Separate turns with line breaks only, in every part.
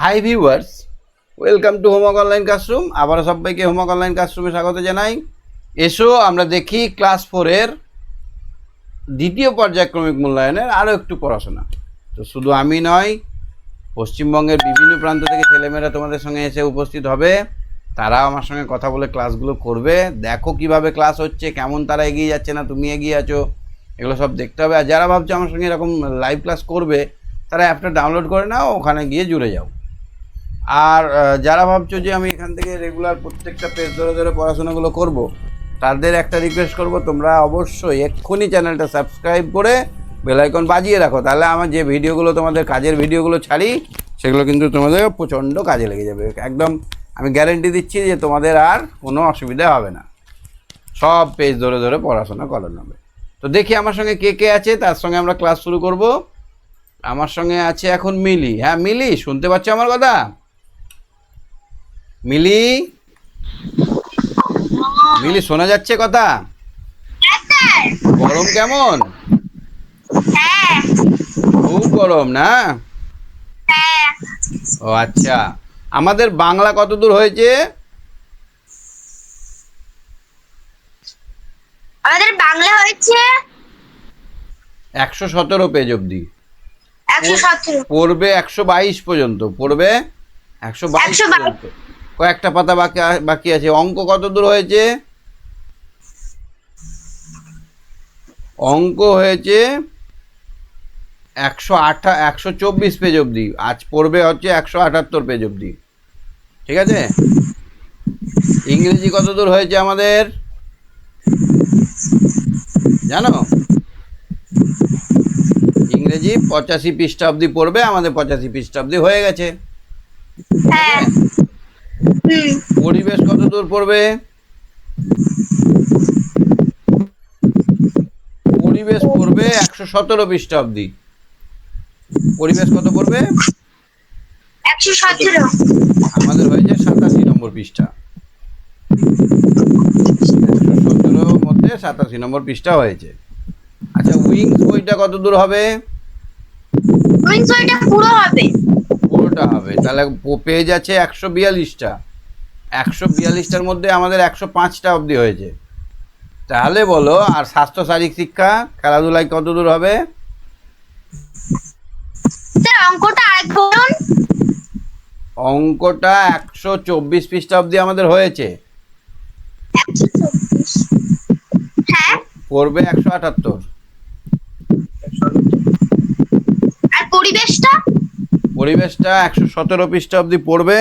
Hi viewers, welcome to homework online classroom. আবারও সবাইকে homework online ক্লাসরুমে স্বাগত জানাই। এসো আমরা দেখি ক্লাস 4-এর দ্বিতীয় পর্যায়ক্রমিক মূল্যায়নের আরও একটু পড়াশোনা। তো শুধু আমি নয়, পশ্চিমবঙ্গের বিভিন্ন প্রান্ত থেকে ছেলেমেয়েরা তোমাদের সঙ্গে এসে উপস্থিত হবে। তারাও আমার সঙ্গে কথা বলে ক্লাসগুলো করবে। দেখো কিভাবে ক্লাস হচ্ছে, কেমন তারা এগিয়ে যাচ্ছে না তুমি এগিয়ে আছো, এগুলো সব দেখতে হবে। আর যারা ভাবছো আমার সঙ্গে এরকম লাইভ ক্লাস করবে, তারা অ্যাপটা ডাউনলোড করে নাও, ওখানে গিয়ে জুড়ে যাও। আর যারা ভাবছো যে আমি এখান থেকে রেগুলার প্রত্যেকটা পেজ ধরে ধরে পড়াশোনাগুলো করব, তাদের একটা রিকোয়েস্ট করব, তোমরা অবশ্যই এক্ষুনি চ্যানেলটা সাবস্ক্রাইব করে বেল আইকন বাজিয়ে রাখো। তাহলে আমার যে ভিডিওগুলো তোমাদের কাজের ভিডিওগুলো ছাড়ি, সেগুলো কিন্তু তোমাদের প্রচণ্ড কাজে লেগে যাবে। একদম আমি গ্যারেন্টি দিচ্ছি যে তোমাদের আর কোনো অসুবিধা হবে না, সব পেজ ধরে ধরে পড়াশোনা করানো হবে। তো দেখি আমার সঙ্গে কে কে আছে, তার সঙ্গে আমরা ক্লাস শুরু করব। আমার সঙ্গে আছে এখন মিলি। হ্যাঁ মিলি, শুনতে পাচ্ছ আমার কথা? মিলি, মিলি শোনা যাচ্ছে কথা? গরম কেমন? খুব গরম না? ও আচ্ছা, আমাদের বাংলা কত দূর হয়েছে?
আমাদের বাংলা হয়েছে
117 পেজ অবধি।
117,
পড়বে 122 পর্যন্ত, পড়বে 122 পর্যন্ত। কয়েকটা পাতা বাকি আছে। অঙ্ক কত দূর হয়েছে? অঙ্ক হয়েছে 124 পেজ অবধি। আজ পড়বে হচ্ছে 178 পেজ অবধি। ঠিক আছে? ইংরেজি কত দূর হয়েছে আমাদের জানো? ইংরেজি 85 পৃষ্ঠা অবধি পড়বে, আমাদের 85 পৃষ্ঠা অবধি হয়ে গেছে।
হ্যাঁ।
পরিবেশ কত দূর পড়বে? পরিবেশ পড়বে 117 পৃষ্ঠা অবধি। পরিবেশ কত পড়বে?
117।
আমাদের হয়েছে 87 নম্বর পৃষ্ঠা। 117 মধ্যে 87 নম্বর পৃষ্ঠা হয়েছে। আচ্ছা, উইংস বইটা কত দূর হবে?
উইংস বইটা পুরো হবে।
পুরোটা হবে। তাহলে পেজ আছে 142টা। 142টার মধ্যে আমাদের 105টা অবধি হয়েছে। তাহলে বলো, আর স্বাস্থ্য শারীরিক শিক্ষা খেলাধুলায় কত দূর হবে?
স্যার অঙ্কটা আরেক বলুন।
অঙ্কটা 124 পৃষ্ঠা অবধি আমাদের হয়েছে।
124। হ্যাঁ।
পড়বে 178।
আর পরিবেশটা?
পরিবেশটা 117 পৃষ্ঠা অবধি পড়বে।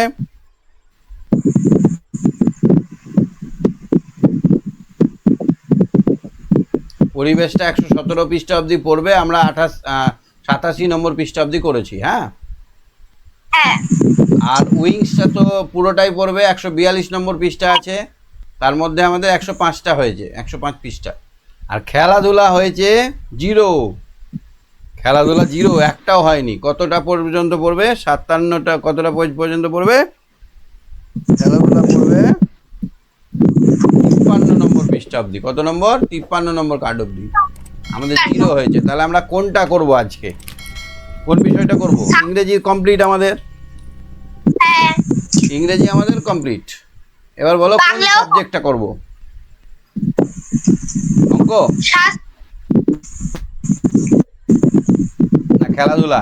পরিবেশটা 117 পৃষ্ঠা অবধি পড়বে। আমরা 87 নম্বর পৃষ্ঠা অবধি করেছি। হ্যাঁ।
হ্যাঁ।
আর উইংসটা তো পুরোটাই পড়বে, 142 নম্বর পৃষ্ঠা আছে, তার মধ্যে আমাদের 105টা হয়েছে, 105 পৃষ্ঠা। আর খেলাধুলা হয়েছে 0। খেলাধুলা 0, একটাও হয়নি। কতটা পর্যন্ত পড়বে? 57টা। কতটা পর্যন্ত পড়বে? খেলাধুলা পড়বে 53 নম্বর পৃষ্ঠা অবধি। কত নম্বর? 53 নম্বর কার্ড অবধি আমাদের 0 হয়েছে। তাহলে আমরা কোনটা করব আজকে? কোন বিষয়টা করব? ইংরেজি কমপ্লিট আমাদের।
হ্যাঁ।
ইংরেজি আমাদের কমপ্লিট। এবার বলো কোন সাবজেক্টটা করব? অঙ্ক না খেলাধুলা?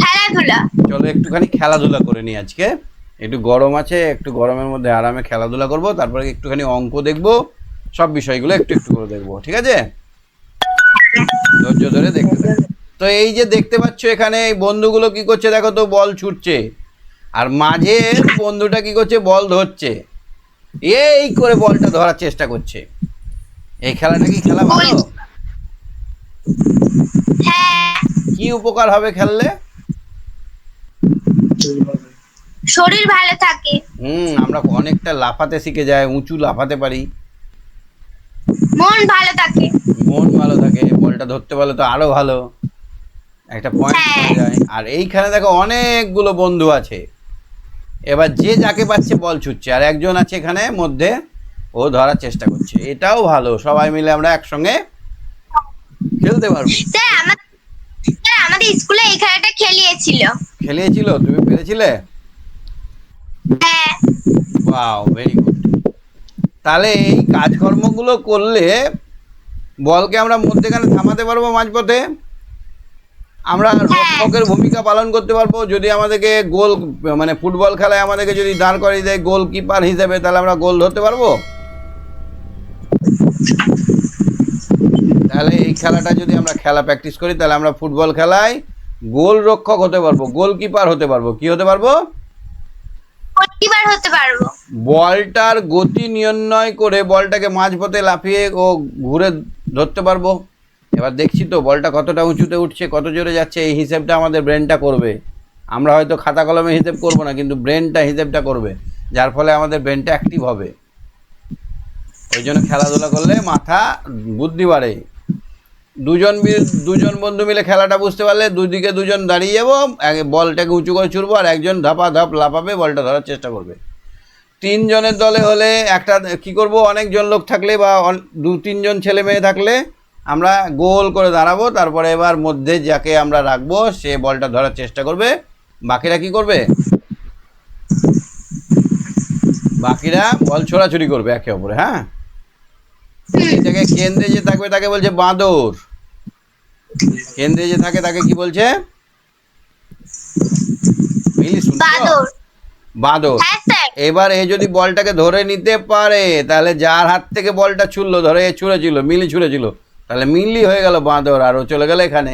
খেলাধুলা।
চলো একটুখানি খেলাধুলা করে নিই আজকে। একটু গরম আছে, একটু গরমের মধ্যে আরামে খেলাধুলা করব, তারপরে একটুখানি অঙ্ক দেখব, সব বিষয়গুলো একটু একটু করে দেখবো। ঠিক আছে? ধৈর্য ধরে দেখতে থাকো। তো এই যে দেখতে পাচ্ছ এখানে এই বন্ধুগুলো কি করছে দেখো তো, বল ছুটছে। আর মাঝের বন্ধুটা কি করছে? বল ধরছে। এই করে বলটা ধরার চেষ্টা করছে। এই খেলাটা কি খেলা ভালো?
হ্যাঁ।
কি উপকার হবে খেললে?
শরীর ভালো থাকে।
আমরা অনেকটা লাফাতে শিখে যাই, উঁচু লাফাতে পারি।
মন ভালো থাকে।
মন ভালো থাকে। বলটা ধরতে পারলে তো আরো ভালো, একটা পয়েন্ট পাওয়া যায়। আর এইখানে দেখো অনেকগুলো বন্ধু আছে। এবার যে যাকে পাচ্ছে বল ছুটছে, আর একজন আছে এখানে মধ্যে, ও ধরার চেষ্টা করছে। এটাও ভালো, সবাই মিলে আমরা একসঙ্গে খেলতে পারবো।
স্যার আমাদের স্কুলে এই খেলাটা খেলিয়েছিল।
খেলিয়েছিল, তুমি পেরেছিলে?
হ্যাঁ।
Wow, very good. তাহলে এই কাজকর্মগুলো করলে বলকে আমরা মধ্যেখানে থামাতে পারবো মাঝপথে, আমরা রক্ষকের ভূমিকা পালন করতে পারবো। যদি আমাদেরকে গোল মানে ফুটবল খেলায় আমাদেরকে যদি দাঁড় করিয়ে দেয় গোলকিপার হিসেবে, তাহলে আমরা গোল ধরতে পারবো। তাহলে এই খেলাটা যদি আমরা খেলা প্র্যাকটিস করি, তাহলে আমরা ফুটবল খেলায় গোল রক্ষক হতে পারবো, গোলকিপার হতে পারবো। কি হতে পারবো?
গোলকিপার হতে পারবো।
বলটার গতি নির্ণয় করে বলটাকে মাঝপথে লাফিয়ে ও ঘুরে ধরতে পারবো। এবার দেখছি তো বলটা কতটা উঁচুতে উঠছে, কত জোরে যাচ্ছে, এই হিসেবটা আমাদের ব্রেনটা করবে। আমরা হয়তো খাতা কলমে হিসেব করবো না, কিন্তু ব্রেনটা হিসেবটা করবে, যার ফলে আমাদের ব্রেনটা অ্যাক্টিভ হবে। ওই জন্য খেলাধুলা করলে মাথা বুদ্ধি বাড়ে। দুজন বন্ধু মিলে খেলাটা বুঝতে পারলে দুদিকে দুজন দাঁড়িয়ে যাবো, বলটাকে উঁচু করে ছুড়বো, আর একজন ধাপ লাফাবে, বলটা ধরার চেষ্টা করবে। তিনজনের দলে হলে একটা কি করব, অনেকজন লোক থাকলে বা দু তিনজন ছেলে মেয়ে থাকলে আমরা গোল করে দাঁড়াবো, তারপরে এবার মধ্যে যাকে আমরা রাখবো সে বলটা ধরার চেষ্টা করবে। বাকিরা কি করবে? বাকিরা বল ছোড়াছুড়ি করবে একে অপরে। হ্যাঁ, এই জায়গায় কেন্দ্রে যে থাকবে তাকে বলছে বাঁদর। কেন্দ্রে যে থাকে তাকে কি বলছে?
বাদর।
বাঁদর।
হ্যাঁ স্যার।
এবার এ যদি বলটাকে ধরে নিতে পারে, তাহলে যার হাত থেকে বলটা ছুড়লো, ধরে এ ছুঁড়েছিল, মিলি ছুঁড়েছিল, তাহলে মিলি হয়ে গেল বাঁদর, আর ও চলে গেল এখানে।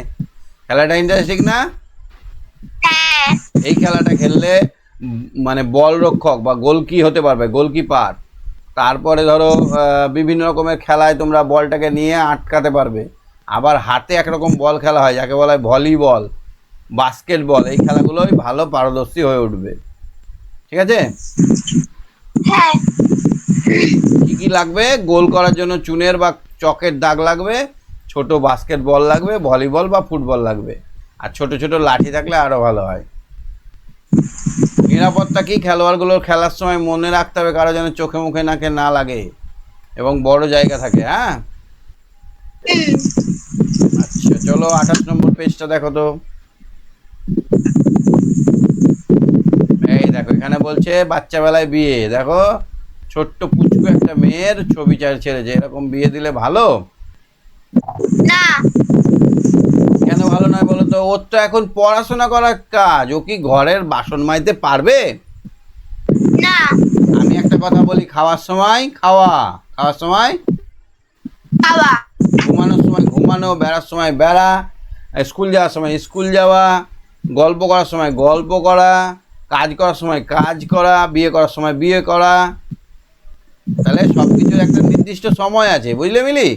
খেলাটা ইন্টারেস্টিং না?
হ্যাঁ।
এই খেলাটা খেললে মানে বল রক্ষক বা গোলকি হতে পারবে, গোলকিপার। তারপরে ধরো বিভিন্ন রকমের খেলায় তোমরা বলটাকে নিয়ে আটকাতে পারবে। আবার হাতে একরকম বল খেলা হয় যাকে বলা হয় ভলিবল, বাস্কেটবল। এই খেলাগুলোই ভালো পারদর্শী হয়ে উঠবে। ঠিক আছে?
হ্যাঁ।
কি কি লাগবে গোল করার জন্য? চুনের বা চকের দাগ লাগবে, ছোট বাস্কেট বল লাগবে, ভলিবল বা ফুটবল লাগবে, আর ছোট ছোট লাঠি থাকলে আরো ভালো হয়। নিরাপত্তা কি? খেলোয়াড়গুলোর খেলার সময় মনে রাখতে হবে কারো যেন চোখে মুখে নাকে না লাগে এবং বড় জায়গা থাকে। হ্যাঁ, আচ্ছা চলো 28 নম্বর পেজটা দেখো তো। এই দেখো এখানে বলছে বাচ্চা বেলায় বিয়ে। দেখো ছোট্ট পুচকু একটা মেয়ের ছবি ছেড়েছে। এরকম বিয়ে দিলে ভালো
না।
কেন ভালো নয় বলো তো? ওর তো এখন পড়াশোনা করার কাজ, ও কি ঘরের বাসন মাজতে পারবে?
না।
আমি একটা কথা বলি, খাওয়ার সময় খাওয়ার সময়
খাওয়া,
ঘুমানোর সময় ঘুমানো, বেড়ার সময় বেড়া, স্কুল যাওয়ার সময় স্কুল যাওয়া, গল্প করার সময় গল্প করা, কাজ করার সময় কাজ করা, বিয়ে করার সময় বিয়ে করা। তাহলে সব কিছুর একটা নির্দিষ্ট সময় আছে, বুঝলে মিলি?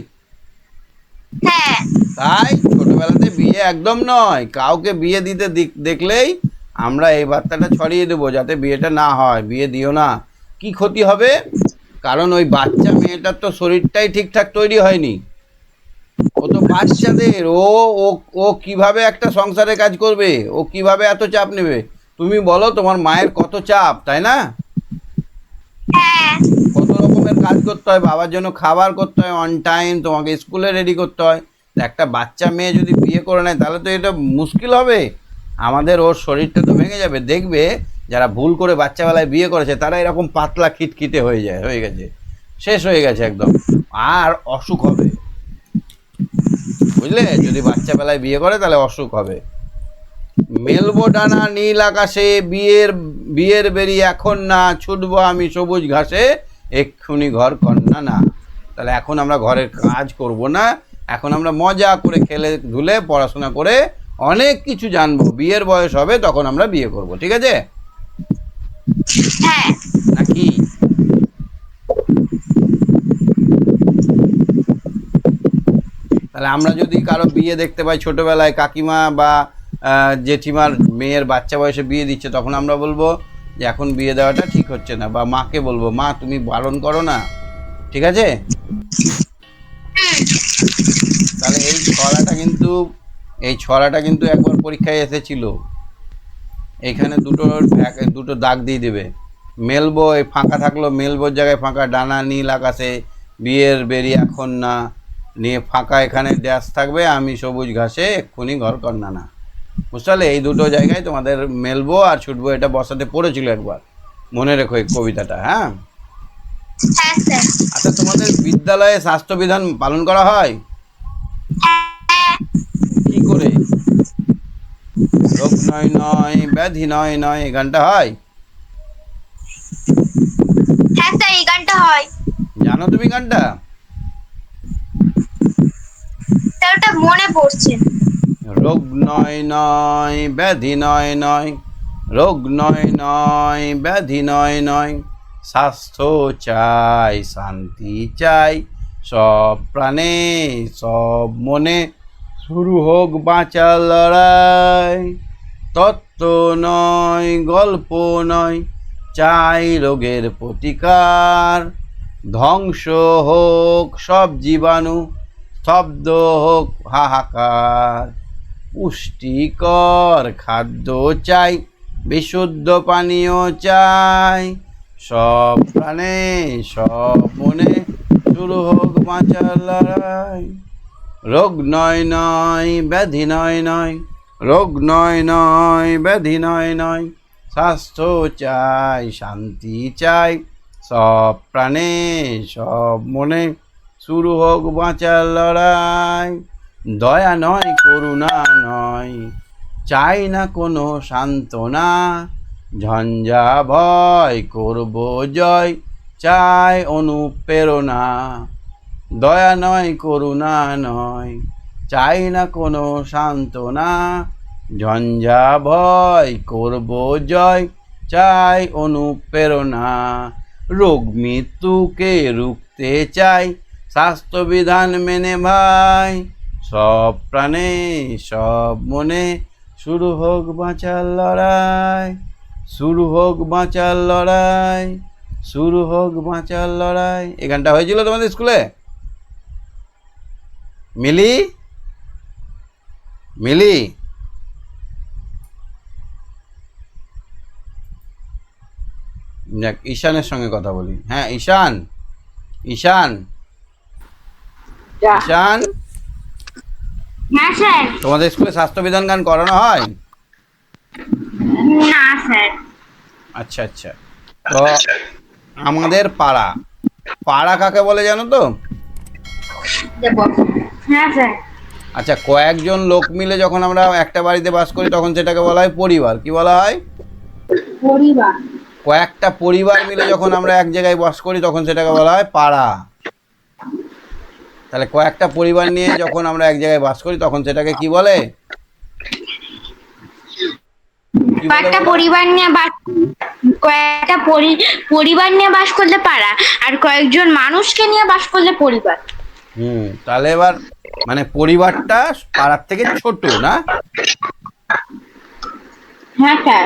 হ্যাঁ।
তাই ছোটবেলাতে বিয়ে একদম নয়। কাউকে বিয়ে দিতে দেখলেই আমরা এই বার্তাটা ছড়িয়ে দেবো যাতে বিয়েটা না হয়। বিয়ে দিও না, কি ক্ষতি হবে? কারণ ওই বাচ্চা মেয়েটার তো শরীরটাই ঠিকঠাক তৈরি হয়নি, ও তো বাচ্চাদের, ও ও ও কিভাবে একটা সংসারে কাজ করবে, ও কিভাবে এত চাপ নেবে? তুমি বলো, তোমার মায়ের কত চাপ, তাই না?
হ্যাঁ।
কত রকমের কাজ করতে হয়, বাবার জন্য খাবার করতে হয় অন টাইম, তোমাকে স্কুলে রেডি করতে হয়। একটা বাচ্চা মেয়ে যদি বিয়ে করে নেয় তাহলে তো এটা মুশকিল হবে আমাদের, ওর শরীরটা তো ভেঙে যাবে। দেখবে যারা ভুল করে বাচ্চাবেলায় বিয়ে করেছে তারা এরকম পাতলা খিটখিটে হয়ে গেছে, শেষ হয়ে গেছে একদম, আর অসুখ হবে, বুঝলে? যদি বাচ্চাবেলায় বিয়ে করে তাহলে অসুখ হবে। মেলবো ডানা নীল আকাশে, বিয়ের বেরি এখন না, ছুটবো আমি সবুজ ঘাসে, এক্ষুনি ঘর কন্যা না। তাহলে এখন আমরা ঘরের কাজ করব না, এখন আমরা মজা করে খেলে ধুলে পড়াশোনা করে অনেক কিছু জানবো। বিয়ের বয়স হবে তখন আমরা বিয়ে করব, ঠিক আছে?
হ্যাঁ।
নাকি? তাহলে আমরা যদি কারো বিয়ে দেখতে পাই ছোটবেলায়, কাকিমা বা জেঠিমার মেয়ের বাচ্চা বয়সে বিয়ে দিচ্ছে, তখন আমরা বলবো যে এখন বিয়ে দেওয়াটা ঠিক হচ্ছে না, বা মাকে বলবো মা তুমি বারণ করো না, ঠিক আছে? তাহলে এই ছড়াটা কিন্তু একবার পরীক্ষায় এসেছিল। এখানে দুটো দাগ দিয়ে দেবে। মেলবো, এই ফাঁকা থাকলো, মেলবোর জায়গায় ফাঁকা, ডানা নীল আকাশে, বিয়ের বেরি এখন না, নিয়ে ফাঁকা এখানে ড্যাশ থাকবে, আমি সবুজ ঘাসে, এক্ষুনি ঘর কন্যা না। বুঝতে পারলে? এই দুটো জায়গায় তোমাদের মেলবো আর ছুটবো, এটা বসাতে পড়েছিল একবার, মনে রেখো এই কবিতাটা, হ্যাঁ?
হ্যাঁ স্যার।
আচ্ছা, তোমাদের বিদ্যালয়ে স্বাস্থ্যবিধান পালন করা হয়?
হ্যাঁ।
কি করে? রোগ নয় নয়, ব্যাধি নয় নয়, এই গানটা হয়?
হ্যাঁ স্যার, এই গানটা হয়।
জানো তুমি গানটা?
স্যার ওটা মনে পড়ছে।
রোগ নয় নয়, ব্যাধি নয় নয়, রোগ নয় নয়, ব্যাধি নয় নয়, স্বাস্থ্য চাই, শান্তি চাই, সব প্রাণে সব মনে, শুরু হোক বাঁচার লড়াই। তত্ত্ব নয়, গল্প নয়, চাই রোগের প্রতিকার, ধ্বংস হোক সব জীবাণু, স্তব্ধ হোক হাহাকার, পুষ্টিকর খাদ্য চাই, বিশুদ্ধ পানীয় চাই, সব প্রাণে সব মনে, শুরু হোক বাঁচার লড়াই। রোগ নয় নয়, ব্যাধি নয় নয়, রোগ নয় নয়, ব্যাধি নয় নয়, স্বাস্থ্য চাই, শান্তি চাই, সব প্রাণে সব মনে, শুরু হোক বাঁচার লড়াই। দয়া নয়, করুণা নয়, চাই না কোনো সান্ত্বনা, ঝঞ্ঝা ভয় করব জয়, চাই অনুপ্রেরণা। দয়া নয়, করুণা নয়, চাই না কোনো সান্ত্বনা, ঝঞ্ঝা ভয় করব জয়, চাই অনুপ্রেরণা। রোগ মৃত্যুকে রুখতে চাই, স্বাস্থ্যবিধান মেনে ভাই, সব প্রাণে সব মনে, শুরু হোক বাঁচার লড়াই, শুরু হোক বাঁচার লড়াই, শুরু হোক বাঁচার লড়াই। এই গানটা হয়েছিল তোমাদের স্কুলে? মিলি, মিলি, দেখ ঈশানের সঙ্গে কথা বলি। হ্যাঁ ঈশান, ঈশান, ঈশান,
হ্যাঁ স্যার।
তোমাদের স্কুলে স্বাস্থ্যবিধান গান করানো হয়?
না স্যার।
আচ্ছা আচ্ছা। তো আমাদের পাড়া, পাড়া কাকে বলে জানো তো?
হ্যাঁ স্যার।
আচ্ছা, কয়েকজন লোক মিলে যখন আমরা একটা বাড়িতে বাস করি তখন সেটাকে বলা হয় পরিবার। কি বলা হয়?
পরিবার।
কয়েকটা পরিবার মিলে যখন আমরা এক জায়গায় বাস করি তখন সেটাকে বলা হয় পাড়া। তাহলে কয়েকটা পরিবার নিয়ে যখন আমরা এক জায়গায় বাস করি তখন সেটাকে কি বলে? কি বলে
কয়েকটা
বলো?
পরিবার নিয়ে বাস, কয়েকটা পরিবার নিয়ে বাস করলে পাড়া, আর কয়েকজন মানুষকে নিয়ে বাস করলে পরিবার।
তাহলে এবার মানে পরিবারটা পাড়ার থেকে ছোট না?
হ্যাঁ স্যার।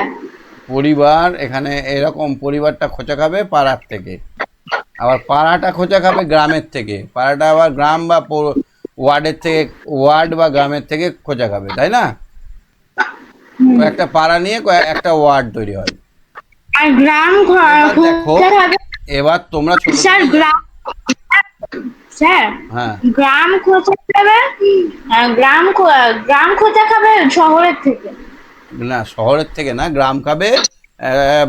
পরিবার এখানে এরকম, পরিবারটা খোঁচা খাবে পাড়ার থেকে, আবার পাড়াটা খোঁচা খাবে গ্রামের থেকে, পাড়াটা আবার গ্রাম বা ওয়ার্ডের থেকে, ওয়ার্ড বা গ্রামের থেকে খোঁচা খাবে, তাই না? একটা পাড়া নিয়ে একটা ওয়ার্ড তৈরি হয়।
আর গ্রাম
এবার দেখো, এবার তোমরা ছোট
স্যার গ্রাম, স্যার
হ্যাঁ
গ্রাম খোঁজা খাবে, গ্রাম খোঁজা খাবে শহরের থেকে।
না, শহরের থেকে না, গ্রাম খাবে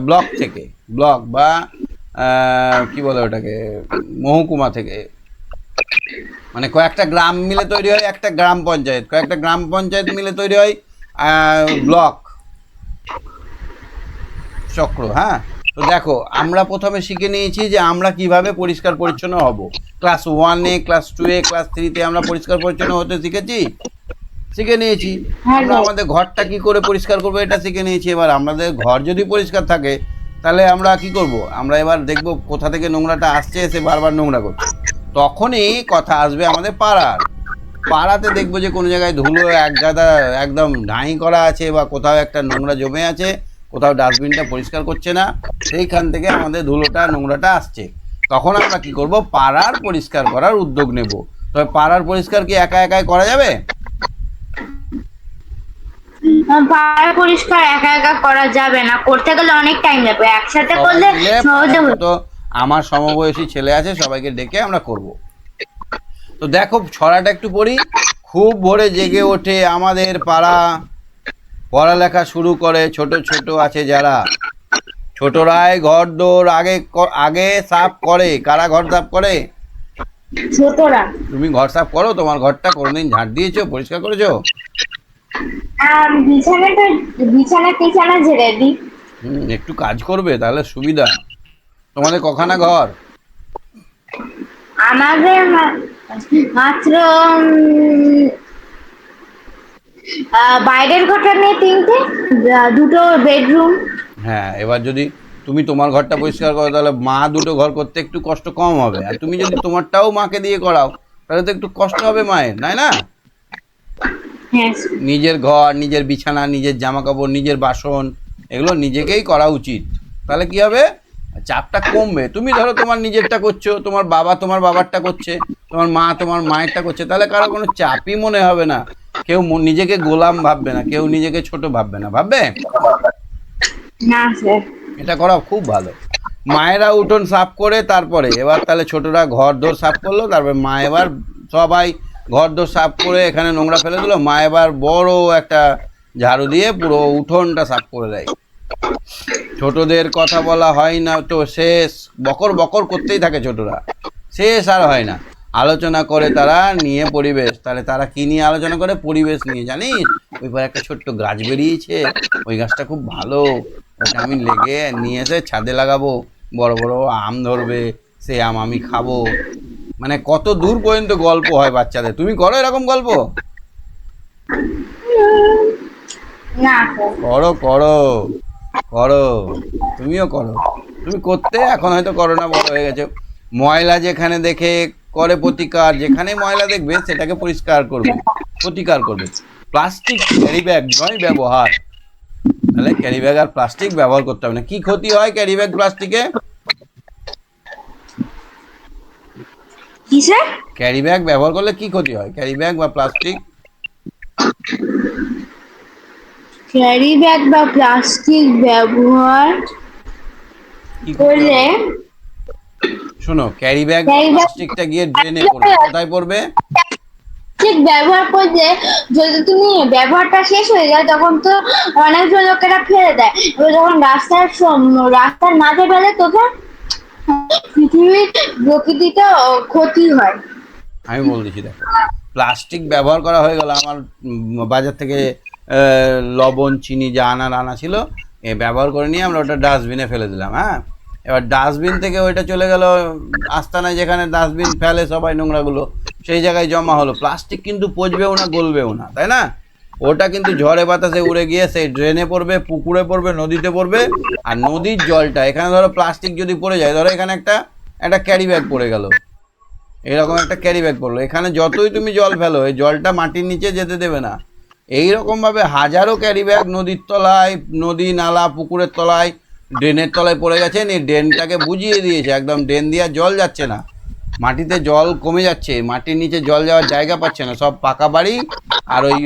ব্লক থেকে, ব্লক বা কি বলে ওটাকে, মহকুমা থেকে। মানে কয়েকটা গ্রাম মিলে তৈরি হয় একটা গ্রাম পঞ্চায়েত, কয়েকটা গ্রাম পঞ্চায়েত মিলে তৈরি হয় ব্লক চক্র। হ্যাঁ, তো দেখো আমরা প্রথমে শিখে নিয়েছি যে আমরা কিভাবে পরিষ্কার পরিচ্ছন্ন হব। ক্লাস 1-এ, ক্লাস 2-এ, ক্লাস 3-তে আমরা পরিষ্কার পরিচ্ছন্ন হতে শিখেছি, শিখে নিয়েছি। আমরা আমাদের ঘরটা কি করে পরিষ্কার করবো এটা শিখে নিয়েছি। এবার আমাদের ঘর যদি পরিষ্কার থাকে তাহলে আমরা কি করব, আমরা এবার দেখব কোথা থেকে নোংরাটা আসছে, এসে বারবার নোংরা করছে। তখনই কথা আসবে আমাদের পাড়ার। পাড়াতে দেখবো যে কোনো জায়গায় ধুলো এক গাদা একদম ঢাই করা আছে, বা কোথাও একটা নোংরা জমে আছে, কোথাও ডাস্টবিনটা পরিষ্কার করছে না, সেইখান থেকে আমাদের ধুলোটা নোংরাটা আসছে। তখন আমরা কি করব, পাড়ার পরিষ্কার করার উদ্যোগ নেব। তবে পাড়ার পরিষ্কার কি একা একাই করা যাবে?
পাড়া পরিষ্কার একা একা করা যাবে না, করতে গেলে অনেক টাইম লাগবে, একসাথে করলে সহজে হবে।
তো আমার সমবয়সী ছেলে আছে, সবাইকে ডেকে আমরা করব। তো দেখো ছড়াটা একটু পড়ি। খুব ভোরে জেগে ওঠে আমাদের পাড়া, পড়ালেখা শুরু করে, ছোট ছোট আছে যারা, ছোটরাই ঘর দৌড় আগে সাফ করে। কারা ঘর সাফ করে?
ছোটরা।
তুমি ঘর সাফ করো? তোমার ঘরটা কোনোদিন ঝাঁট দিয়েছো, পরিষ্কার করেছো?
আর বিছানা টিছানা ঝেড়ে দিই।
একটু কাজ করবে তাহলে সুবিধা। তোমাদের কখানা ঘর?
আমাদের মাত্র বাইরের ঘরটা নিয়ে 3টে, দুটো বেডরুম।
হ্যাঁ, এবার যদি তুমি তোমার ঘরটা পরিষ্কার করো তাহলে মা দুটো ঘর করতে একটু কষ্ট কম হবে, আর তুমি যদি তোমারটাও মাকে দিয়ে করাও তাহলে তো একটু কষ্ট হবে মায়ের, তাই না?
হ্যাঁ।
নিজের ঘর, নিজের বিছানা, নিজের জামা কাপড়, নিজের বাসন, এগুলো নিজেকেই করা উচিত। তাহলে কি হবে? চাপটা কমবে। তুমি ধরো তোমার নিজেরটা করছো, তোমার বাবা তোমার বাবারটা করছে, তোমার মা তোমার মায়েরটা করছে, তাহলে কারো কোনো চাপই মনে হবে না। কেউ নিজেকে গোলাম ভাববে না, কেউ নিজেকে ছোট ভাববে না, ভাববে?
না স্যার।
এটা করা খুব ভালো। মায়েরা উঠোন সাফ করে তারপরে এবার তাহলে ছোটরা ঘর দোর সাফ করলো, তারপরে মা এবার সবাই ঘর দোর সাফ করে এখানে নোংরা ফেলে দিল, মা এবার বড় একটা ঝাড়ু দিয়ে পুরো উঠোনটা সাফ করে দেয়। ছোটদের কথা বলা হয় না তো শেষ, বকর বকর করতেই থাকে ছোটরা, শেষ আর হয় না। আলোচনা করে তারা নিয়ে পরিবেশ, তাহলে তারা কি নিয়ে আলোচনা করে? পরিবেশ নিয়ে। জানিস ওই পারে একটা ছোট্ট গাছ বেরিয়েছে, ওই গাছটা খুব ভালো, ওটা আমি লেগে নিয়ে এসে ছাদে লাগাবো, বড় বড় আম ধরবে, সে আম আমি খাবো। মানে কত দূর পর্যন্ত গল্প হয় বাচ্চাদের। তুমি করো এরকম গল্প?
না স্যার।
করো করো করো, তুমিও করো। তুমি করতে, এখন হয়তো করো না, বড় হয়ে গেছে। ময়লা যেখানে দেখে করে প্রতিকার, যেখানে ময়লা দেখবে সেটাকে পরিষ্কার করবে, প্রতিকার করবে। প্লাস্টিক ক্যারি ব্যাগ নয় ব্যবহার। তাহলে ক্যারি ব্যাগ আর প্লাস্টিক ব্যবহার করতে হবে না। কি ক্ষতি হয় ক্যারি ব্যাগ প্লাস্টিকে?
কি স্যার?
ক্যারি ব্যাগ ব্যবহার করলে কি ক্ষতি হয়? ক্যারি ব্যাগ বা প্লাস্টিক?
ক্যারি ব্যাগ বা প্লাস্টিক ব্যবহার
কি ক্ষতি
করলে
হয়? শোনো, ক্যারি ব্যাগ প্লাস্টিকটা গিয়ে ড্রেনে পড়বে। কোথায় পড়বে?
ঠিক ব্যবহার করলে যদি তুমি ব্যবহারটা শেষ হয়ে যায় তখন তো অনেকজন লোকেরা ফেলে দেয়, এবার যখন রাস্তার মাঝে ফেলে তখন পৃথিবীর প্রকৃতিটা ক্ষতি হয়।
আমি বলতেছি, দেখো, প্লাস্টিক ব্যবহার করা হয়ে গেল, আমার বাজার থেকে লবণ চিনি যা আনা ছিল ব্যবহার করে নিয়ে আমরা ওটা ডাস্টবিনে ফেলে দিলাম। হ্যাঁ, এবার ডাস্টবিন থেকে ওইটা চলে গেল আস্তানায়, যেখানে ডাস্টবিন ফেলে সবাই নোংরাগুলো, সেই জায়গায় জমা হলো। প্লাস্টিক কিন্তু পচবেও না, গলবেও না, তাই না? ওটা কিন্তু ঝড়ে বাতাসে উড়ে গিয়ে সেই ড্রেনে পড়বে, পুকুরে পড়বে, নদীতে পড়বে। আর নদীর জলটা, এখানে ধরো প্লাস্টিক যদি পড়ে যায়, ধরো এখানে একটা ক্যারি ব্যাগ পড়ে গেল, এরকম একটা ক্যারি ব্যাগ পড়লো, এখানে যতই তুমি জল ফেলো এই জলটা মাটির নিচে যেতে দেবে না। এইরকমভাবে হাজারো ক্যারি ব্যাগ নদীর তলায়, নদী নালা পুকুরের তলায়, ড্রেনের তলায় পড়ে গেছেন। এই ড্রেনটাকে বুঝিয়ে দিয়েছে, একদম ড্রেন দিয়ে জল যাচ্ছে না, মাটিতে জল কমে যাচ্ছে, মাটির নিচে জল যাওয়ার জায়গা পাচ্ছে না, সব পাকা বাড়ি আর ওই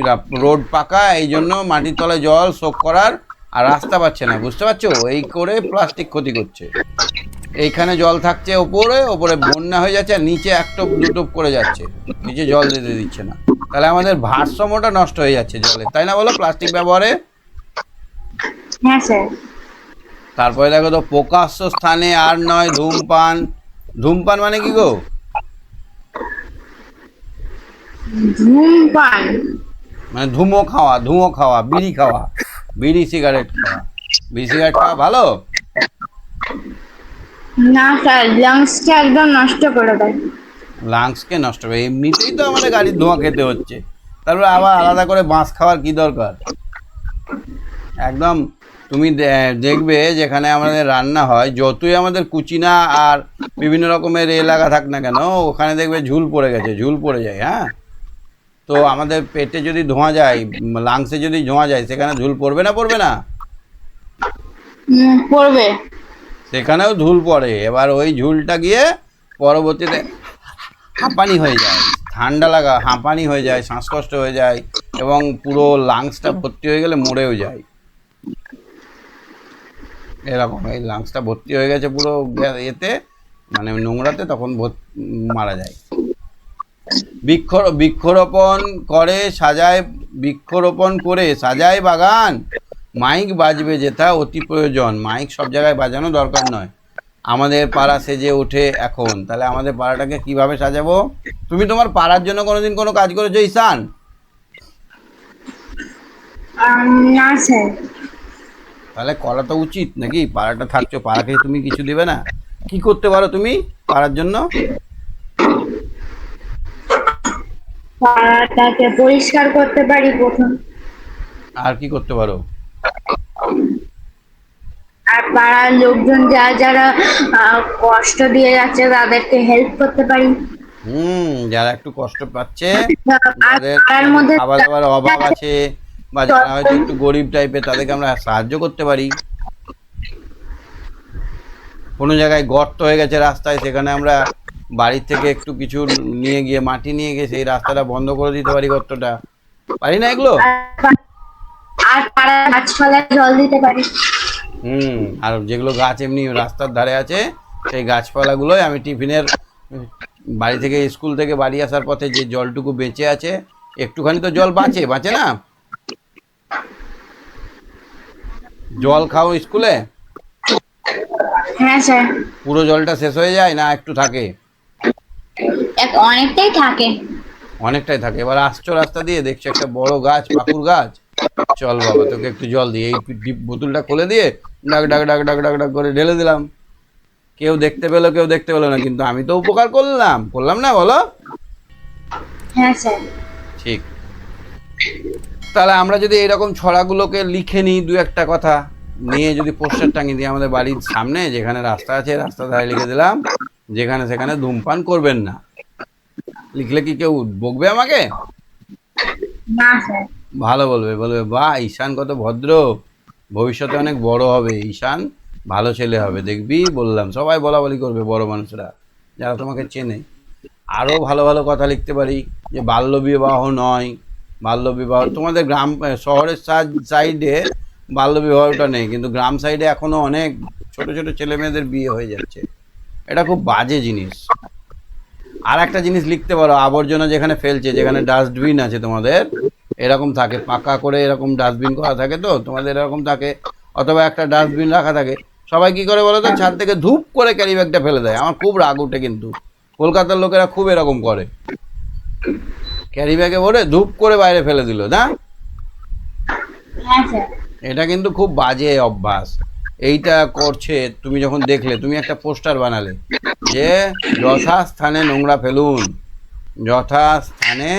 রোড পাকা, এই জন্য মাটির তলায় জল শোক করার আর রাস্তা পাচ্ছে না। বুঝতে পারছো? এই করে প্লাস্টিক ক্ষতি করছে। এইখানে জল থাকছে ওপরে, ওপরে বন্যা হয়ে যাচ্ছে, আর নিচে এক টোপ দু টোপ করে যাচ্ছে, নিচে জল দিতে দিচ্ছে না। তাহলে আমাদের ভারসাম্যটা নষ্ট হয়ে যাচ্ছে জলে, তাই না বলো, প্লাস্টিক ব্যবহারে?
হ্যাঁ স্যার।
তারপরে দেখো তো, প্রকাশ্য স্থানে আর নয় ধূমপান। ধূমপান মানে কি গো?
ধূমপান
মানে ধুমো খাওয়া, বিড়ি খাওয়া, বিড়ি সিগারেট খাওয়া। বিড়ি সিগারেট খাওয়া ভালো?
না স্যার, লাংসকে একদম নষ্ট করে দেয়।
লাংসকে নষ্ট করে, এমনিতেই তো আমাদের গাড়ির ধোঁয়া খেতে হচ্ছে, তারপরে আবার আলাদা করে বাঁশ খাওয়ার কি দরকার? একদম। তুমি দেখবে যেখানে আমাদের রান্না হয়, যতই আমাদের কুচিনা আর বিভিন্ন রকমের লাগা থাক না কেন, ওখানে দেখবে ঝুল পড়ে গেছে, ঝুল পড়ে যায়। হ্যাঁ, তো আমাদের পেটে যদি ধোঁয়া যায়, লাংসে যদি ধোঁয়া যায়, সেখানে ঝুল পড়বে না? পড়বে না?
পড়বে।
সেখানেও ঝুল পড়ে। এবার ওই ঝুলটা গিয়ে পরবর্তীতে হাঁপানি হয়ে যায়, ঠান্ডা লাগা, হাঁপানি হয়ে যায়, শ্বাসকষ্ট হয়ে যায়, এবং পুরো লাংসটা ভর্তি হয়ে গেলে মরেও যায়। এরকম, এই লাংসটা ভর্তি হয়ে গেছে পুরো এতে, মানে নোংরাতে, তখন মারা যায়। বৃক্ষরোপণ করে সাজায় বৃক্ষরোপণ করে সাজায় বাগান, মাইক বাজবে যেথা অতি প্রয়োজন। মাইক সব জায়গায় বাজানো দরকার নয়। আমাদের পাড়া সেজে ওঠে এখন, তাহলে আমাদের পাড়াটাকে কিভাবে সাজাবো? তুমি তোমার পাড়ার জন্য কোনোদিন কোনো কাজ করেছো ঈশান?
না স্যার।
তাহলে করা তো উচিত নাকি? পাড়াটা থাকছো, পাড়াকে তুমি কিছু দেবে না? কি করতে পারো তুমি পাড়ার জন্য?
পাড়াটাকে পরিষ্কার করতে পারি প্রথম,
আর কি করতে পারো?
আর পাড়ার লোকজন যারা কষ্ট দিয়ে যাচ্ছে তাদেরকে হেল্প করতে পারি।
যারা একটু কষ্ট পাচ্ছে,
আর
যাদের
পাড়ার মধ্যে
খাবার দাবার অভাব আছে, বা যারা হয়তো একটু গরিব টাইপের, তাদেরকে আমরা সাহায্য করতে পারি। কোনো জায়গায় গর্ত হয়ে গেছে রাস্তায়, সেখানে আমরা বাড়ির থেকে একটু কিছু নিয়ে গিয়ে, মাটি নিয়ে গিয়ে সেই রাস্তাটা বন্ধ করে দিতে পারি, গর্তটা। পারি না এগুলো?
আর পাড়ার গাছপালায় জল দিতে পারি।
আর যেগুলো গাছ এমনি রাস্তার ধারে আছে, সেই গাছপালাগুলোই আমি টিফিনের, বাড়ি থেকে স্কুল থেকে বাড়ি আসার পথে যে জলটুকু বেঁচে আছে, একটুখানি তো জল বাঁচে না? জল খাও স্কুলে?
হ্যাঁ স্যার।
পুরো জলটা শেষ হয়ে যায় না একটু থাকে?
অনেকটাই থাকে।
অনেকটাই থাকে। এবার আসছো রাস্তা দিয়ে, দেখছো একটা বড় গাছ, পাকুর গাছ, চল বাবা তোকে একটু জল দিয়ে, এই বোতলটা খুলে দিয়ে ডাক ডাক ডাক ডাক ডাক ডাক করে ঢেলে দিলাম। কেউ দেখতে পেলো, কেউ দেখতে পেলো না, কিন্তু আমি তো উপকার করলাম না, বলো?
হ্যাঁ স্যার।
ঠিক। তাহলে আমরা যদি এরকম ছড়াগুলোকে লিখে নিই, দু একটা কথা নিয়ে যদি পোস্টার টাঙিয়ে দিই আমাদের বাড়ির সামনে, যেখানে রাস্তা আছে রাস্তার ধারে লিখে দিলাম, যেখানে সেখানে ধূমপান করবেন না। লিখলে কি কেউ বকবে আমাকে?
না স্যার।
ভালো বলবে, বাহ ঈশান কত ভদ্র, ভবিষ্যতে অনেক বড় হবে ঈশান, ভালো ছেলে হবে দেখবি, বললাম। সবাই বলা বলি করবে, বড় মানুষরা যারা তোমাকে চেনে। আরও ভালো ভালো কথা লিখতে পারি, যে বাল্যবিবাহ নয়, বাল্যবিবাহ তোমাদের গ্রাম শহরের সাইডে বাল্যবিবাহটা নেই, কিন্তু গ্রাম সাইডে এখনো অনেক ছোট ছোট ছেলে মেয়েদের বিয়ে হয়ে যাচ্ছে। এটা খুব বাজে জিনিস। আর একটা জিনিস লিখতে পারো, আবর্জনা যেখানে ফেলছে, যেখানে ডাস্টবিন আছে তোমাদের, এরকম থাকে পাকা করে, এরকম ডাস্টবিন করা থাকে, তো তোমাদের এরকম থাকে, অথবা একটা ডাস্টবিন রাখা থাকে। সবাই কি করে বলো তো? ছাদ থেকে ধূপ করে ক্যারি ব্যাগটা ফেলে দেয়। আমার খুব রাগ উঠে, কিন্তু কলকাতার লোকেরা খুব এরকম করে, ক্যারি ব্যাগে ভরে ধূপ করে বাইরে ফেলে দিল না।
হ্যাঁ স্যার।
এটা কিন্তু খুব বাজে অভ্যাস। এইটা করছে, তুমি যখন দেখলে, তুমি একটা পোস্টার বানালে যে যথাস্থানে নোংরা ফেলুন, যথাস্থানে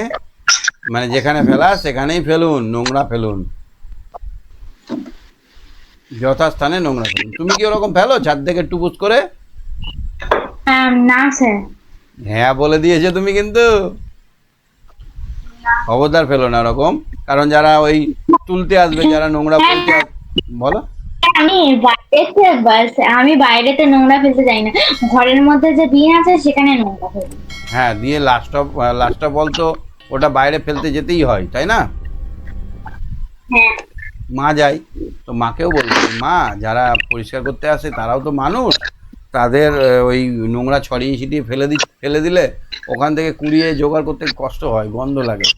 মানে যেখানে ফেলা সেখানেই ফেলুন, নোংরা ফেলুন, যথাস্থানে নোংরা ফেলুন। তুমি কি ওরকম ফেলো ছাদ থেকে টুপুস করে?
না স্যার।
হ্যাঁ বলে দিয়েছে তুমি, কিন্তু খবরদার ফেলো না ওরকম। কারণ যারা ওই তুলতে আসবে, যারা নোংরা ফেলতে বলো।
আমি বাইরেতে নোংরা ফেলতে যাই না, ঘরের মধ্যে যে বিন আছে সেখানে নোংরা ফেলি।
হ্যাঁ, দিয়ে লাস্ট অফ অল তো ওটা বাইরে ফেলতে যেতেই হয়, তাই না?
হ্যাঁ।
মা যায়, তো মাকেও বলবে, মা যারা পরিষ্কার করতে আসে তারাও তো মানুষ, তাদের ওই নোংরা ছড়িয়ে ছিটিয়ে ফেলে দিলে ওখান থেকে কুড়িয়ে জোগাড় করতে কষ্ট হয়, গন্ধ লাগে,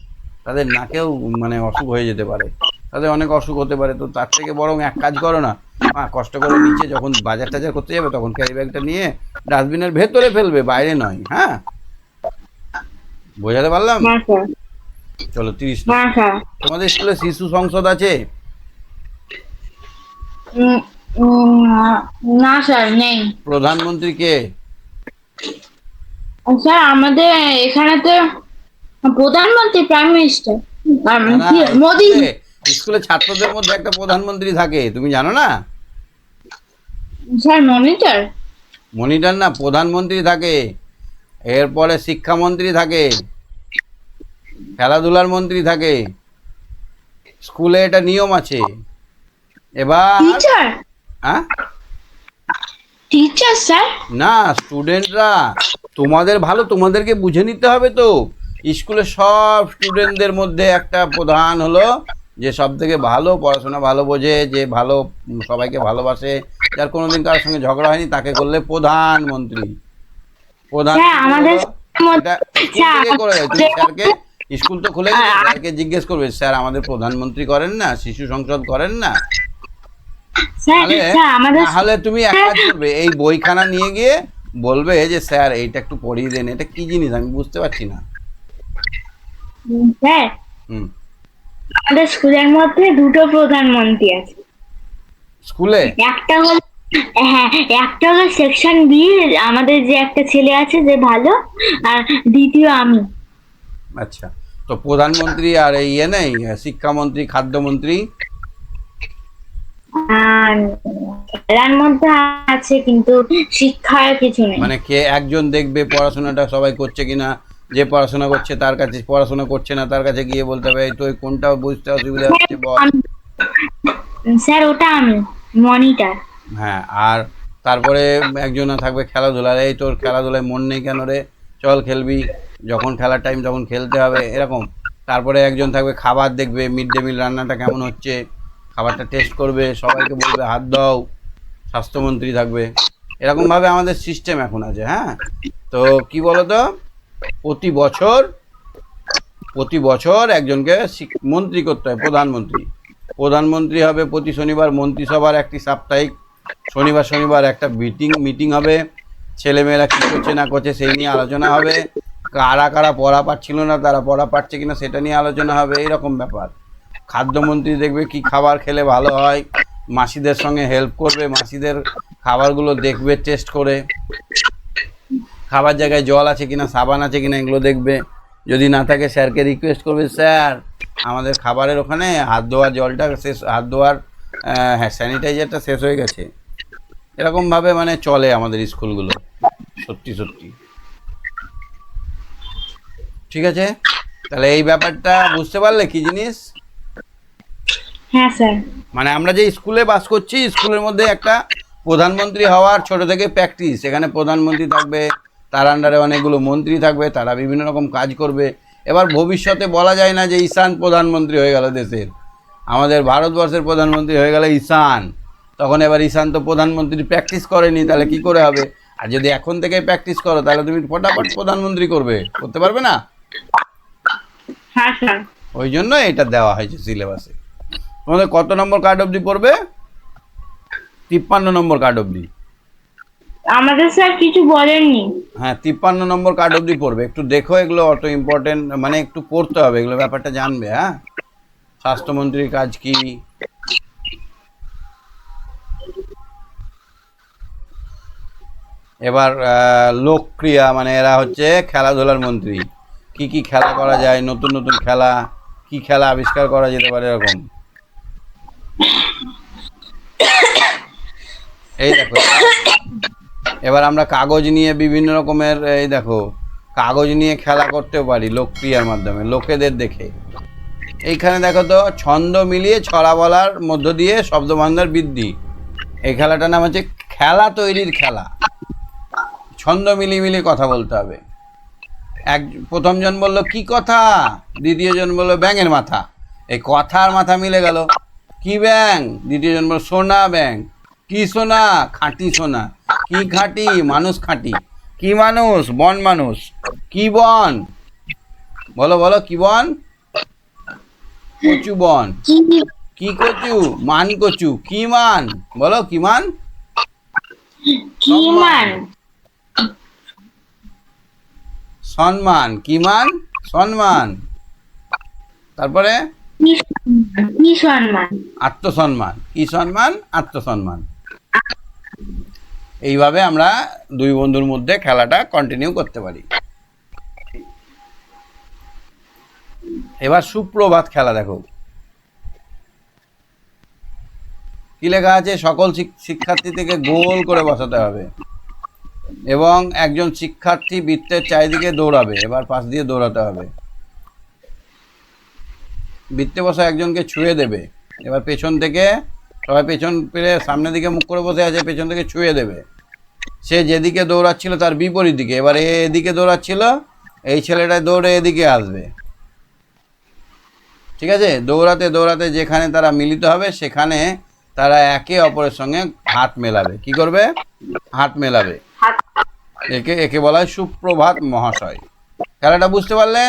তাদের নাকেও মানে অসুখ হয়ে যেতে পারে, তাদের অনেক অসুখ হতে পারে। তো তার থেকে বরং এক কাজ করো না মা, কষ্ট করে নিচে যখন বাজার টাজার করতে যাবে, তখন ক্যারি ব্যাগটা নিয়ে ডাস্টবিনের ভেতরে ফেলবে, বাইরে নয়। হ্যাঁ, বোঝাতে পারলাম? চলো 30। তোমাদের স্কুলে শিশু সংসদ আছে?
না স্যার, নেই।
প্রধানমন্ত্রী কে?
স্যার আমাদের এখানে তো প্রধানমন্ত্রী, প্রাইম মিনিস্টার মোদি।
স্কুলে ছাত্রদের মধ্যে একটা প্রধানমন্ত্রী থাকে, তুমি জানো না?
Sir monitor.
মনিটর না, প্রধানমন্ত্রী থাকে, এরপরে শিক্ষামন্ত্রী থাকে, খেলাধুলার মন্ত্রী থাকে, স্কুলে এটা নিয়ম আছে। এবার
টিচার।
হ্যাঁ,
টিচার স্যার
না, স্টুডেন্টরা। তোমাদের ভালো, তোমাদেরকে বুঝে নিতে হবে তো। স্কুলে সব স্টুডেন্টদের মধ্যে একটা প্রধান হলো, যে সব থেকে ভালো পড়াশোনা ভালো বোঝে, যে ভালো সবাইকে ভালোবাসে, যার কোনোদিন কারোর সঙ্গে ঝগড়া হয়নি, তাকে করলে প্রধানমন্ত্রী। প্রধান
আমাদের
করে দেয়। তুমি স্যারকে স্কুল তো খুলে গেছে, স্যারকে জিজ্ঞেস করবে স্যার আমাদের প্রধানমন্ত্রী করেন না, শিশু সংসদ করেন না?
স্যার স্যার আমাদের
তাহলে তুমি এক কাজ করবে, এই বইখানা নিয়ে গিয়ে বলবে যে স্যার এইটা একটু পড়িয়ে দেন, এটা কি জিনিস আমি বুঝতে পারছি না।
স্যার
হুম।
আমাদের স্কুলের মধ্যে দুটো প্রধানমন্ত্রী আছে।
স্কুলে
একটা হলো, হ্যাঁ, একটা হলো সেকশন বি, আমাদের যে একটা ছেলে আছে যে ভালো, আর দ্বিতীয় আমি।
আচ্ছা, তো প্রধানমন্ত্রী আর এই ইয়ে নেই, শিক্ষামন্ত্রী, খাদ্যমন্ত্রী?
আর খেলার মধ্যে আছে কিন্তু শিক্ষার কিছু নেই।
মানে কে একজন দেখবে পড়াশোনাটা সবাই করছে কিনা, যে পড়াশোনা করছে তার কাছে, পড়াশোনা করছে না তার কাছে গিয়ে বলতে হবে এই তো কোনটা বুঝতে অসুবিধা হচ্ছে বল।
স্যার ওটা আমি মনিটর।
হ্যাঁ, আর তারপরে একজন থাকবে খেলাধুলার, এই তোর খেলাধুলায় মন নেই কেন রে, চল খেলবি, যখন খেলার টাইম তখন খেলতে হবে, এরকম। তারপরে একজন থাকবে খাবার দেখবে, মিড ডে মিল রান্নাটা কেমন হচ্ছে, খাবারটা টেস্ট করবে, সবাইকে বলবে হাত দাও, স্বাস্থ্যমন্ত্রী থাকবে। এরকমভাবে আমাদের সিস্টেম এখন আছে। হ্যাঁ, তো কি বলতো, প্রতি বছর একজনকে মন্ত্রী করতে হয়, প্রধানমন্ত্রী হবে প্রতি শনিবার, মন্ত্রিসভার একটি সাপ্তাহিক শনিবার একটা মিটিং হবে, ছেলেমেয়েরা কী করছে না করছে সেই নিয়ে আলোচনা হবে, কারা পড়া পাচ্ছিল না তারা পড়া পাচ্ছে কিনা সেটা নিয়ে আলোচনা হবে, এইরকম ব্যাপার। খাদ্যমন্ত্রী দেখবে কি খাবার খেলে ভালো হয়, মাসিদের সঙ্গে হেল্প করবে, মাসিদের খাবারগুলো দেখবে টেস্ট করে, খাবার জায়গায় জল আছে কিনা, সাবান আছে কিনা, এগুলো দেখবে। যদি না থাকে স্যারকে রিকোয়েস্ট করবে স্যার আমাদের খাবারের ওখানে হাত ধোয়ার জলটা শেষ, হাত ধোয়ার হ্যাঁ স্যানিটাইজারটা শেষ হয়ে গেছে। এরকমভাবে মানে চলে আমাদের স্কুলগুলো, সত্যি। ঠিক আছে, তাহলে এই ব্যাপারটা বুঝতে পারলে কি জিনিস?
হ্যাঁ স্যার।
মানে আমরা যে স্কুলে বাস করছি, স্কুলের মধ্যে একটা প্রধানমন্ত্রী হওয়ার ছোট থেকে প্র্যাকটিস, এখানে প্রধানমন্ত্রী থাকবে, তার আন্ডারে অনেকগুলো মন্ত্রী থাকবে, তারা বিভিন্ন রকম কাজ করবে। এবার ভবিষ্যতে বলা যায় না যে ঈশান প্রধানমন্ত্রী হয়ে গেল দেশের, আমাদের ভারতবর্ষের প্রধানমন্ত্রী হয়ে গেল ঈশান, তখন এবার ঈশান তো প্রধানমন্ত্রী প্র্যাকটিস করেনি, তাহলে কি করে হবে? আর যদি এখন থেকে প্র্যাকটিস করো তাহলে তুমি ফটাফট প্রধানমন্ত্রী করতে পারবে না।
হ্যাঁ স্যার।
ওই জন্য এটা দেওয়া হয়েছে সিলেবাসে। তোমাদের কত নম্বর কার্ড অবধি পড়বে? 53 নম্বর কার্ড অবধি।
আমাদের স্যার কিছু বলেননি।
হ্যাঁ, 53 নম্বর কার্ড অবধি পড়বে, একটু দেখো, এগুলো অত ইম্পর্টেন্ট, মানে একটু পড়তে হবে এগুলো, ব্যাপারটা জানবে। হ্যাঁ, স্বাস্থ্যমন্ত্রীর কাজ কি, এবার লোকক্রিয়া মানে এরা হচ্ছে খেলাধুলার মন্ত্রী, কি কি খেলা করা যায়, নতুন নতুন খেলা, কি খেলা আবিষ্কার করা যেতে পারে, এরকম। এই দেখো, এবার আমরা কাগজ নিয়ে বিভিন্ন রকমের, এই দেখো কাগজ নিয়ে খেলা করতেও পারি লোকক্রিয়ার মাধ্যমে, লোকেদের দেখে। এইখানে দেখো তো, ছন্দ মিলিয়ে ছড়া বলার মধ্য দিয়ে শব্দভান্ডার বৃদ্ধি, এই খেলাটার নাম হচ্ছে খেলা তৈরির খেলা। ছন্দ মিলিয়ে কথা বলতে হবে। প্রথমজন বলল কি কথা, দ্বিতীয়জন বলল ব্যাঙের মাথা, এই কথার মাথা মিলে গেল। কি ব্যাঙ? দ্বিতীয়জন বলল সোনা ব্যাঙ। কি সোনা? খাঁটি সোনা। কি খাঁটি? মানুষ খাঁটি। কি মানুষ? বন মানুষ। কি বন? বলো কি বন? কচু বন। কি কচু? মান কচু। কি মান? বলো কি মান?
কি মান?
সম্মান। কি মান? সম্মান। তারপরে
কি সম্মান?
আত্মসম্মান। কি সম্মান? আত্মসম্মান। এইভাবে আমরা দুই বন্ধুর মধ্যে খেলাটা কন্টিনিউ করতে পারি। এবার সুপ্রভাত খেলা দেখো, কি লেখা আছে? সকল শিক্ষার্থী থেকে গোল করে বসাতে হবে এবং একজন শিক্ষার্থী বৃত্তের চারিদিকে দৌড়াবে, এবার পাশ দিয়ে দৌড়াতে হবে। বৃত্তে বসা একজনকে ছুঁয়ে দেবে, এবার পেছন থেকে সবাই পেছন পেরে সামনের দিকে মুখ করে বসে আছে, পেছন থেকে ছুঁয়ে দেবে। সে যেদিকে দৌড়াচ্ছিল তার বিপরীত দিকে, এবার এদিকে দৌড়াচ্ছিল, এই ছেলেটা দৌড়ে এদিকে আসবে। ঠিক আছে, দৌড়াতে দৌড়াতে যেখানে তারা মিলিত হবে সেখানে তারা একে অপরের সঙ্গে হাত মেলাবে। কি করবে? হাত মেলাবে। একে বলা হয় সুপ্রভাত মহাশয়। খেলাটা বুঝতে পারলে?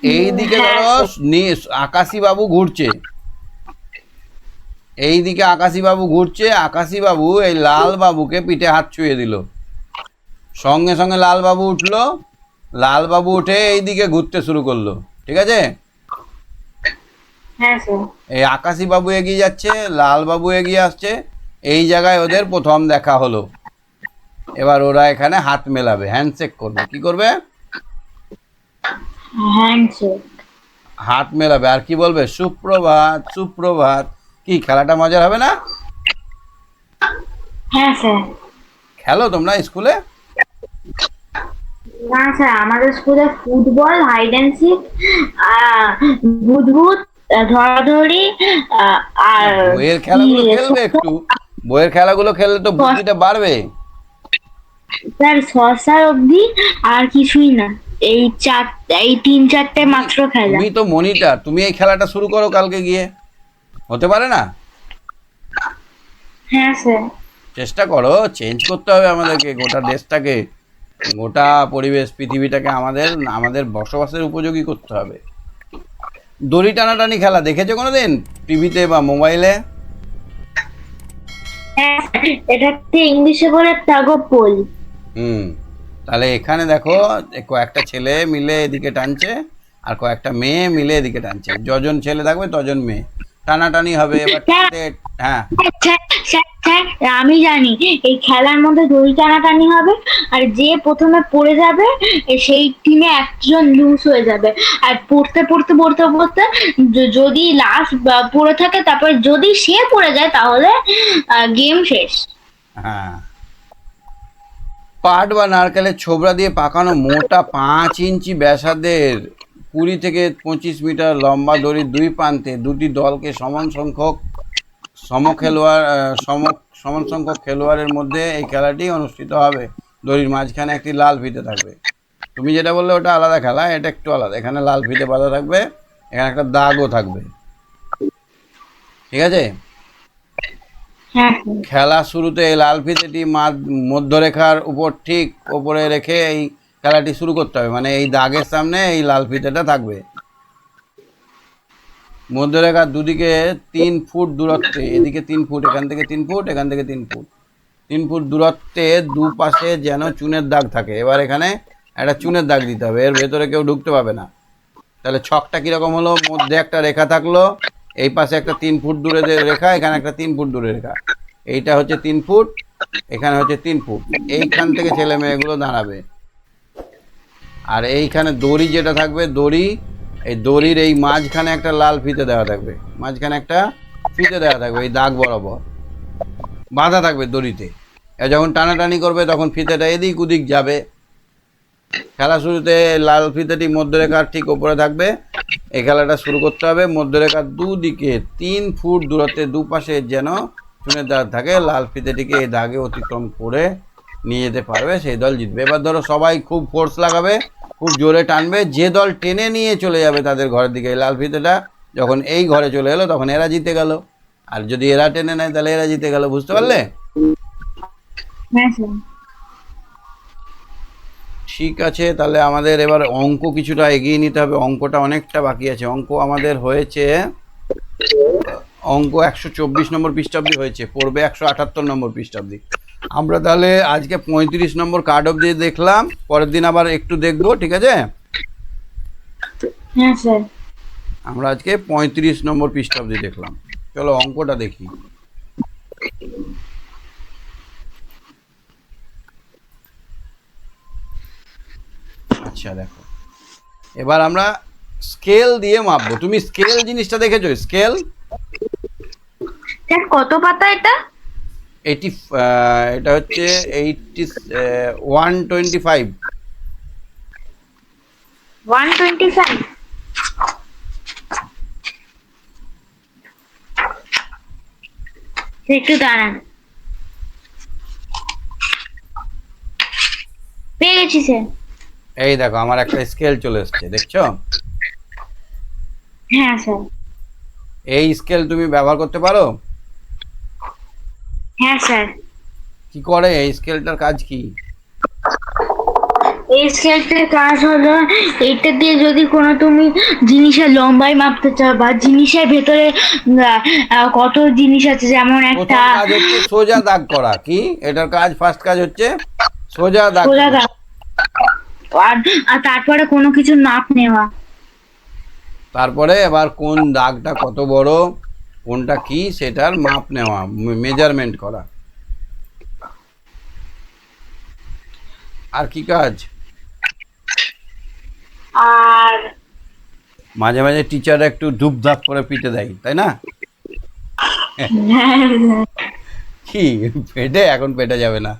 এইদিকে
হ্যাঁ,
ধরো আকাশী বাবু ঘুরছে, এইদিকে আকাশী বাবু ঘুরছে, আকাশী বাবু এই লাল বাবুকে পিঠে হাত ছুঁয়ে দিল, সঙ্গে সঙ্গে লাল বাবু উঠলো, লাল বাবু উঠে এইদিকে ঘুরতে শুরু করলো, ঠিক আছে।
হ্যাঁ স্যার।
এই আকাশী বাবু এগিয়ে যাচ্ছে, লাল বাবু এগিয়ে আসছে, এই জায়গায় ওদের প্রথম দেখা হলো। এবার ওরা এখানে হাত মেলাবে, হ্যান্ডশেক করবে। কি করবে?
হ্যান্ডশেক।
হাত মেলাবে আর কি বলবে? সুপ্রভাত, সুপ্রভাত। কি খেলাটা মজার হবে না?
হ্যাঁ স্যার।
খেলো তোমরা স্কুলে?
না স্যার, আমাদের স্কুলে ফুটবল, হাইড অ্যান্ড সিক, ভূত ভূত, ধরাধরি, আর
বইয়ের
কি
খেলাগুলো খেলবে একটু, বইয়ের খেলাগুলো খেললে তো বুদ্ধিটা বাড়বে।
স্যার শসার অবধি, আর কিছুই না। এই এই 3-4টে মাত্র খেলা।
তুমি তো মনিটর, তুমি এই খেলাটা শুরু করো কালকে গিয়ে, হতে পারে না?
হ্যাঁ স্যার।
চেষ্টা করো, চেঞ্জ করতে হবে আমাদেরকে, গোটা দেশটাকে, গোটা পরিবেশ পৃথিবীটাকে আমাদের আমাদের বসবাসের উপযোগী করতে হবে। দড়ি টানাটানি খেলা দেখেছো কোনোদিন টিভিতে বা মোবাইলে?
হ্যাঁ, এটাকে ইংলিশে বলে টাগ অফ পোল।
হুম, তাহলে এখানে দেখো কয়েকটা ছেলে মিলে এদিকে টানছে আর কয়েকটা মেয়ে মিলে এদিকে টানছে, যজন ছেলে থাকবে তজন মেয়ে, টানাটানি হবে। এবার হ্যাঁ,
আমি জানি এই খেলার মধ্যে দড়ি টানাটানি হবে, আর যে প্রথমে পড়ে যাবে সেই টিমে একজন লুজ হয়ে যাবে। আর পড়তে পড়তে পড়তে পড়তে যদি লাস্ট পড়ে থাকে, তারপরে যদি সে পড়ে যায় তাহলে গেম শেষ।
হ্যাঁ, পাট বা নারকেলের ছোবড়া দিয়ে পাকানো মোটা 5 ইঞ্চি ব্যাসার্ধের 20 থেকে 25 মিটার লম্বা দড়ির দুই প্রান্তে দুটি দলকে সমান সংখ্যক খেলোয়াড়ের মধ্যে এই খেলাটি অনুষ্ঠিত হবে। দড়ির মাঝখানে একটি লাল ফিতে থাকবে। তুমি যেটা বললে ওটা আলাদা খেলা, এটা একটু আলাদা। এখানে লাল ফিতে বাঁধা থাকবে, এখানে একটা দাগও থাকবে, ঠিক আছে। খেলা শুরুতে এই লাল ফিতেটি মধ্যরেখার উপর ঠিক ওপরে রেখে এই খেলাটি শুরু করতে হবে, মানে এই দাগের সামনে এই লাল ফিতেটা থাকবে। মধ্যরেখার দুদিকে 3 ফুট দূরত্বে, এদিকে 3 ফুট, এখান থেকে 3 ফুট, এখান থেকে 3 ফুট, 3 ফুট দূরত্বে দুপাশে যেন চুনের দাগ থাকে। এবার এখানে একটা চুনের দাগ দিতে হবে, এর ভেতরে কেউ ঢুকতে পাবে না। তাহলে ছকটা কীরকম হলো? মধ্যে একটা রেখা থাকলো, এই পাশে একটা 3 ফুট দূরে রেখা, এখানে একটা 3 ফুট দূরে রেখা, এইটা হচ্ছে 3 ফুট, এখানে হচ্ছে 3 ফুট। এইখান থেকে ছেলে মেয়েগুলো দাঁড়াবে। আর এইখানে দড়ি যেটা থাকবে, দড়ি, এই দড়ির এই মাঝখানে একটা লাল ফিতে দেওয়া থাকবে, মাঝখানে একটা ফিতে দেওয়া থাকবে, এই দাগ বরাবর বাঁধা থাকবে দড়িতে। যখন টানাটানি করবে তখন ফিতেটা এদিক ওদিক যাবে। খেলা শুরুতে লাল ফিতেটি মধ্যরেখার ঠিক ওপরে থাকবে। এই খেলাটা শুরু করতে হবে। মধ্যরেখার দুদিকে 3 ফুট দূরত্বে দুপাশে যেন চুনের দাগ থাকে। লাল ফিতেটিকে এই দাগে অতিক্রম করে নিয়ে যেতে পারবে সেই দল জিতবে। এবার ধরো সবাই খুব ফোর্স লাগাবে, খুব জোরে টানবে, যে দল টেনে নিয়ে চলে যাবে তাদের ঘরের দিকে এই লাল ফিতেটা, যখন এই ঘরে চলে এলো তখন এরা জিতে গেল, আর যদি এরা টেনে নেয় তাহলে এরা জিতে গেল। বুঝতে পারলে? ঠিক আছে, তাহলে আমাদের এবার অঙ্ক কিছুটা এগিয়ে নিতে হবে, অঙ্কটা অনেকটা বাকি আছে। অঙ্ক আমাদের হয়েছে, অঙ্ক 124 নম্বর পৃষ্ঠাব্দি হয়েছে, পড়বে 178 নম্বর পৃষ্ঠাব্দি। আমরা তাহলে আজকে 35 নম্বর কার্ড অবধি দেখলাম, পরের দিন আবার একটু দেখবো, ঠিক আছে?
হ্যাঁ স্যার।
আমরা আজকে 35 নম্বর পৃষ্ঠাব্দি দেখলাম। চলো অঙ্কটা দেখি। আচ্ছা দেখো, এবার আমরা স্কেল দিয়ে মাপবো। তুমি স্কেল জিনিসটা দেখেছো? স্কেল
কত পাতা এটা?
এটা হচ্ছে 125।
125। একটু দাঁড়ান, পেয়ে গেছি স্যার।
এই দেখো আমার একটা স্কেল চলে এসছে, দেখছো?
হ্যাঁ স্যার।
এই স্কেল তুমি ব্যবহার করতে পারো?
হ্যাঁ স্যার।
কি করে এই স্কেলটার কাজ কি?
এই স্কেলটার কাজ হলো এইটা দিয়ে যদি কোনো তুমি জিনিসের লম্বাই মাপতে চাও বা জিনিসের ভেতরে কত জিনিস আছে, যেমন একটা
প্রথম কাজ হচ্ছে সোজা দাগ করা। কি এটার কাজ? ফার্স্ট কাজ হচ্ছে সোজা দাগ
সোজা
করা।
দাগ, আর আর তারপরে কোনো কিছু মাপ নেওয়া।
তারপরে এবার কোন দাগটা কত বড়, কোনটা কি সেটার মাপ নেওয়া, মেজারমেন্ট করা। আর কি কাজ?
আর
মাঝে মাঝে টিচার একটু ধূপধাপ করে পিটে দেয়, তাই না? কি পেটে? এখন পেটে যাবে না,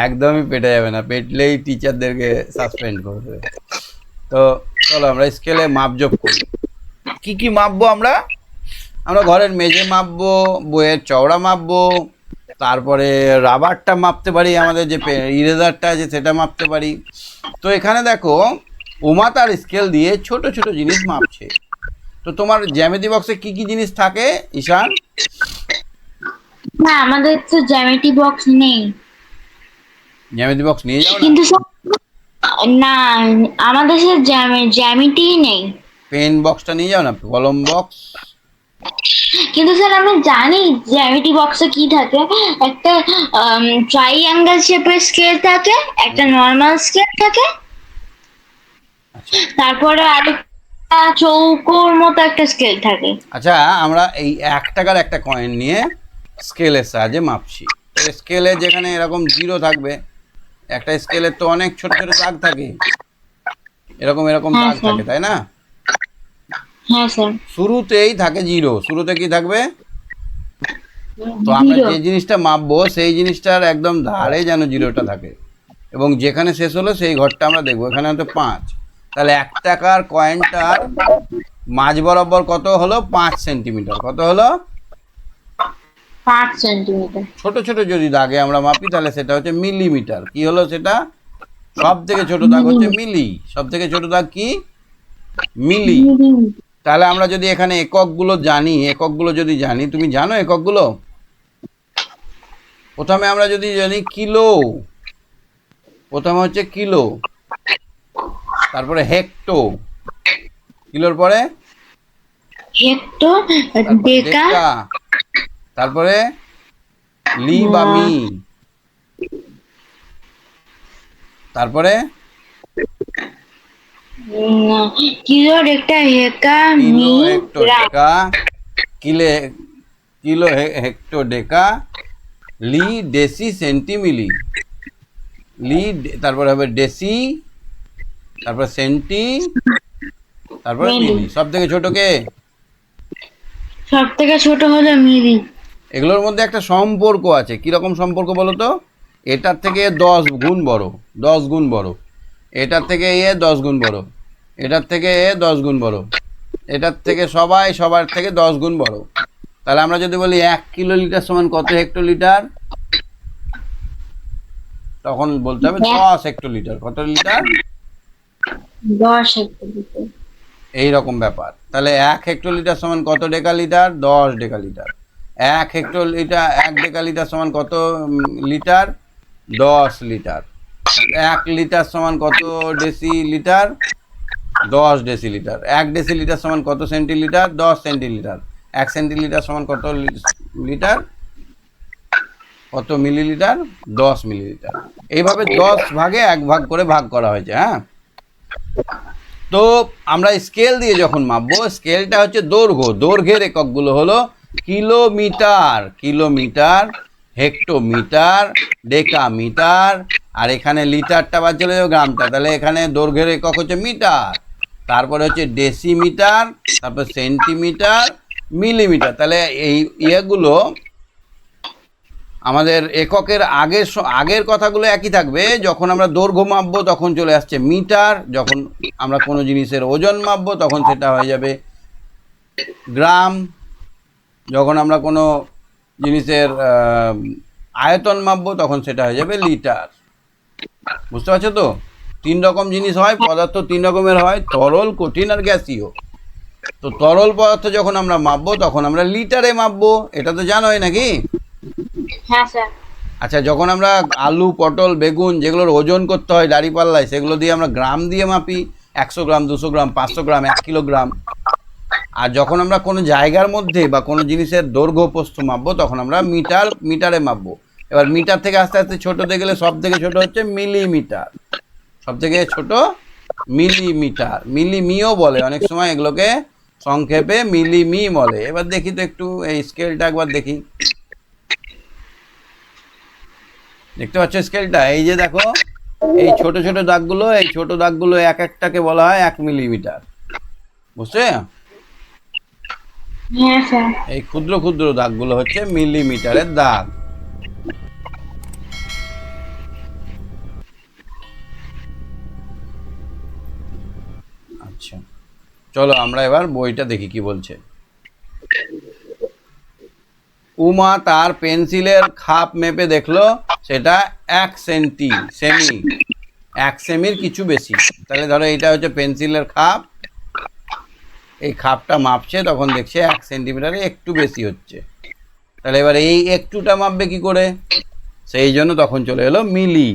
একদমই পেটে যাবে না, পেটলেই টিচারদেরকে সাসপেন্ড করে দেবে। তো চলো আমরা স্কেলে মাপজোপ করি। কি কি মাপবো আমরা? আমরা ঘরের মেঝে মাপবো, বইয়ের চওড়া মাপবো, তারপরে রাবারটা মাপতে পারি, আমাদের যে ইরেজারটা আছে সেটা মাপতে পারি। তো এখানে দেখো উমা তার স্কেল দিয়ে ছোট ছোট জিনিস মাপছে। তো তোমার জ্যামিতি বক্সে কি কি জিনিস থাকে ঈশান?
না, আমাদের তো জ্যামিতি বক্স নেই,
জ্যামিতি বক্স নিয়ে যাও না?
কিন্তু না, আমাদের সে জ্যামিতি নেই।
পেন বক্সটা নিয়ে যাও না, কলম বক্স।
কিন্তু স্যার আমি জানি জ্যামিতি বক্সে কি থাকে। একটা ট্রাইঅ্যাঙ্গেল শেপের স্কেল থাকে, একটা নর্মাল স্কেল থাকে, তারপরে আরেকটা চৌকোর মতো একটা স্কেল থাকে।
আচ্ছা, আমরা এই 1 টাকার একটা কয়েন নিয়ে স্কেলের সাহায্যে মাপছি। স্কেলে যেখানে এরকম জিরো থাকবে, একটা স্কেলের তো অনেক ছোট ছোট দাগ থাকে, এরকম এরকম
হ্যাঁ
দাগ
স্যার,
থাকে, তাই না?
হ্যাঁ স্যার।
শুরুতেই থাকে জিরো। শুরুতে কি থাকবে? তো আমরা
জিরো।
যে জিনিসটা মাপবো সেই জিনিসটার একদম ধারে যেন জিরোটা থাকে, এবং যেখানে শেষ হলো সেই ঘরটা আমরা দেখবো। এখানে হয়তো 5, তাহলে 1 টাকার কয়েনটার মাঝ বরাবর কত হলো? 5 সেন্টিমিটার। কত হলো?
5 সেন্টিমিটার।
ছোট ছোট যদি দাগে আমরা মাপি তাহলে সেটা হচ্ছে মিলিমিটার। কি হলো সেটা? সব থেকে ছোট দাগ হচ্ছে মিলি। সব থেকে ছোট দাগ কি? মিলি। তাহলে আমরা যদি এখানে এককগুলো জানি, এককগুলো যদি জানি, তুমি জানো এককগুলো? প্রথমে আমরা যদি জানি কিলো, প্রথমে হচ্ছে কিলো, তারপরে হেক্টো, কিলোর পরে
হেক্টো,
তারপরে
ডেকা,
ডেকা, তারপরে লি বা মি, তারপরে
কিলো, ডেকা, হেক্টা,
কিলো,
মি,
হেক্টো, ডেকা, কিলে, কিলো, হেক্টো, ডেকা, লি, ডেসি, সেন্টিমিলি, লি, তারপরে হবে ডেসি, তারপর সেন্টি, তারপরে মিলি। সব থেকে ছোট কে?
সব থেকে ছোট হলো মিলি।
এগুলোর মধ্যে একটা সম্পর্ক আছে। কিরকম সম্পর্ক বলো তো? এটার থেকে 10 গুণ বড়, 10 গুণ বড়, এটার থেকে এ 10 গুণ বড়, এটার থেকে এ 10 গুণ বড়, এটার থেকে সবাই সবার থেকে 10 গুণ বড়। তাহলে আমরা যদি বলি 1 কিলোলিটার সমান কত হেক্টোলিটার, তখন বলতে হবে 10 হেক্টোলিটার। কত লিটার?
10 হেক্টোলিটার।
এইরকম ব্যাপার। তাহলে 1 হেক্টোলিটার সমান কত ডেকালিটার? 10 ডেকালিটার। 1 হেক্টোলিটার, 1 ডেকালিটার সমান কত লিটার? 10 লিটার। 1 লিটার সমান কত ডেসিলিটার? 10 ডেসিলিটার। 1 ডেসিলিটার সমান কত সেন্টিলিটার? 10 সেন্টিলিটার। 1 সেন্টিলিটার সমান কত লিটার? কত মিলিলিটার? 10 মিলিলিটার। এইভাবে 10 ভাগে 1 ভাগ করে ভাগ করা হয়েছে। হ্যাঁ, তো আমরা স্কেল দিয়ে যখন মাপবো, স্কেলটা হচ্ছে দৈর্ঘ্য, দৈর্ঘ্যের এককগুলো হলো কিলোমিটার, কিলোমিটার, হেক্টোমিটার, ডেকামিটার, আর এখানে লিটারটা বাদ চলে যাবে গ্রামটা, তাহলে এখানে দৈর্ঘ্যের একক হচ্ছে মিটার, তারপরে হচ্ছে ডেসিমিটার, তারপর সেন্টিমিটার, মিলিমিটার। তাহলে এই ইয়েগুলো আমাদের এককের আগের কথাগুলো একই থাকবে। যখন আমরা দৈর্ঘ্য মাপবো তখন চলে আসছে মিটার, যখন আমরা কোনো জিনিসের ওজন মাপবো তখন সেটা হয়ে যাবে গ্রাম, যখন আমরা কোনো জিনিসের আয়তন মাপবো তখন সেটা হয়ে যাবে লিটার। বুঝতে পারছো তো? 3 রকম জিনিস হয়, পদার্থ 3 রকমের হয়, তরল, কঠিন আর গ্যাসীয়। তো তরল পদার্থ যখন আমরা মাপবো তখন আমরা লিটারে মাপবো, এটা তো জানোই নাকি?
হ্যাঁ স্যার।
আচ্ছা, যখন আমরা আলু, পটল, বেগুন যেগুলোর ওজন করতে হয় দাঁড়িপাল্লায়, সেগুলো দিয়ে আমরা গ্রাম দিয়ে মাপি, 100 গ্রাম, 200 গ্রাম, 500 গ্রাম, 1 কিলোগ্রাম। আর যখন আমরা কোনো জায়গার মধ্যে বা কোনো জিনিসের দৈর্ঘ্য প্রস্থ মাপবো, তখন আমরা মিটারে মাপবো। এবার মিটার থেকে আস্তে আস্তে ছোট হতে গেলে সব থেকে ছোট হচ্ছে মিলিমিটার, সব থেকে ছোট মিলিমিটার, মিলিমিও বলে অনেক সময়, এগুলোকে সংক্ষেপে মিলিমি বলে। এবার দেখি তো একটু এই স্কেলটা একবার দেখি। দেখতে পাচ্ছ স্কেলটা? এই যে দেখো, এই ছোট ছোট দাগগুলো, এই ছোট দাগগুলো এক একটাকে বলা হয় 1 মিলিমিটার, বুঝছে?
হ্যাঁ স্যার।
এই ক্ষুদ্র ক্ষুদ্র দাগগুলো হচ্ছে মিলিমিটারের দাগ। আচ্ছা, চলো আমরা এবার বইটা দেখি কি বলছে। উমা তার পেন্সিলের খাপ মেপে দেখলো সেটা 1 সেমি, 1 সেমির কিছু বেশি। তাহলে ধরো এটা হচ্ছে পেন্সিলের খাপ, এই খাপটা মাপছে, তখন দেখছে 1 সেন্টিমিটারে একটু বেশি হচ্ছে। তাহলে এবার এই একটুটা মাপবে কি করে? সেই জন্য তখন চলে এলো মিলি।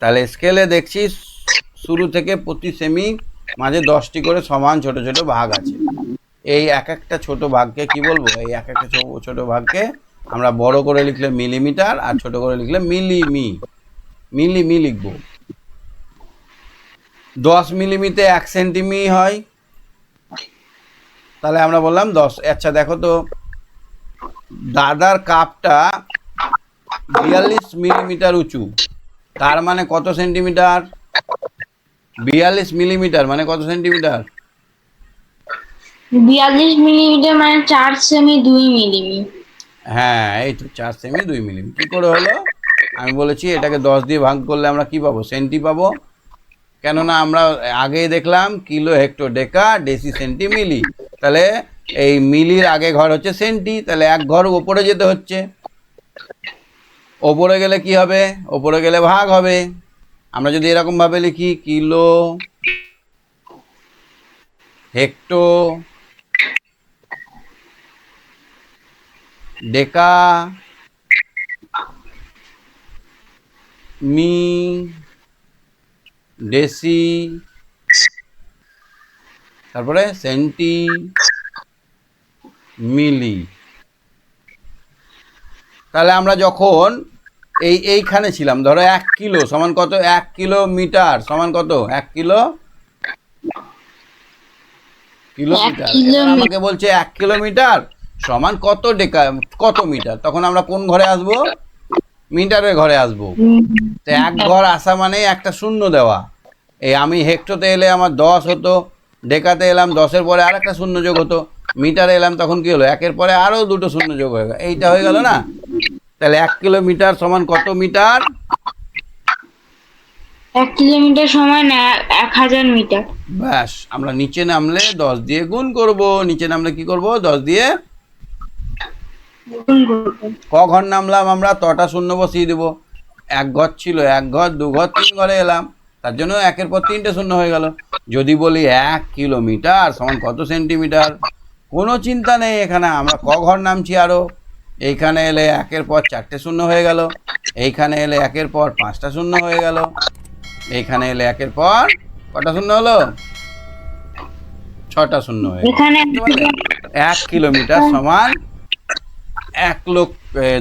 তাহলে স্কেলে দেখছি শুরু থেকে প্রতি সেমি মাঝে 10টি করে সমান ছোট ছোট ভাগ আছে। এই এক একটা ছোট ভাগকে কি বলবো? এই এক একটা ছোট ভাগকে আমরা বড় করে লিখলে মিলিমিটার, আর ছোট করে লিখলে মিলিমি লিখবো। 10 মিলিমিতে 1 সেন্টিমি হয়, তাহলে আমরা বললাম 10। আচ্ছা দেখো তো, দাদার কাপটা 42 মিলিমিটার উঁচু, তার মানে কত সেন্টিমিটার? 42 মিলিমিটার মানে কত সেন্টিমিটার?
42 মিলিমিটার মানে 4 সেমি 2 মিলিমি।
হ্যাঁ, এই তো 4 সেমি 2 মিলিমিটার। কি করে হলো? আমি বলেছি এটাকে 10 দিয়ে ভাগ করলে আমরা কি পাবো? সেন্টি পাবো। কেননা আমরা আগেই দেখলাম কিলো, হেক্টর, ডেকা, ডেসি, সেন্টি, মিলি। তাহলে এই মিলির আগে ঘর হচ্ছে সেন্টি, তাহলে এক ঘর ওপরে যেতে হচ্ছে। ওপরে গেলে কি হবে? ওপরে গেলে ভাগ হবে। আমরা যদি এরকম ভাবে লিখি, কিলো, হেক্টর, ডেকা, মি, ডেসি, তারপরে সেন্টি, মিলি। তাহলে আমরা যখন এইখানে ছিলাম, ধরো 1 কিলো সমান কত? 1 কিলোমিটার সমান কত? 1 কিলোমিটার। এবার আমাকে বলছে 1 কিলোমিটার সমান কত ডেকা, কত মিটার। তখন আমরা কোন ঘরে আসবো? মিটারের ঘরে আসবো। তো এক ঘর আসা মানে একটা শূন্য দেওয়া। এই আমি হেক্টরতে এলে আমার 10 হতো, ডেকাতে এলাম 10-এর পরে আর একটা শূন্য যোগ হতো, মিটারে এলাম তখন কি হলো? 1-এর পরে আরও 2টো শূন্য যোগ হয়ে গেল। এইটা হয়ে গেল না? তাহলে 1 কিলোমিটার সমান কত মিটার?
1 কিলোমিটার সমান 1000 মিটার।
ব্যাস, আমরা নিচে নামলে 10 দিয়ে গুণ করব। নিচে নামলে কি করব? 10 দিয়ে
গুণ করব।
ক ঘর নামলাম আমরা? তটা শূন্য বসিয়ে দেবো। 1 ঘর ছিল, 1 ঘর, 2 ঘর, 3 ঘরে এলাম, তার জন্য 1-এর পর 3টে শূন্য হয়ে গেল। যদি বলি 1 কিলোমিটার সমান কত সেন্টিমিটার, কোনো চিন্তা নেই, এখানে আমরা ক ঘর নামছি আরও। এইখানে এলে 1-এর পর 4টে শূন্য হয়ে গেল, এইখানে এলে 1-এর পর 5টা শূন্য হয়ে গেল, এইখানে এলে 1-এর পর কটা শূন্য হলো? 6টা শূন্য হয়ে গেল।
এখানে
1 কিলোমিটার সমান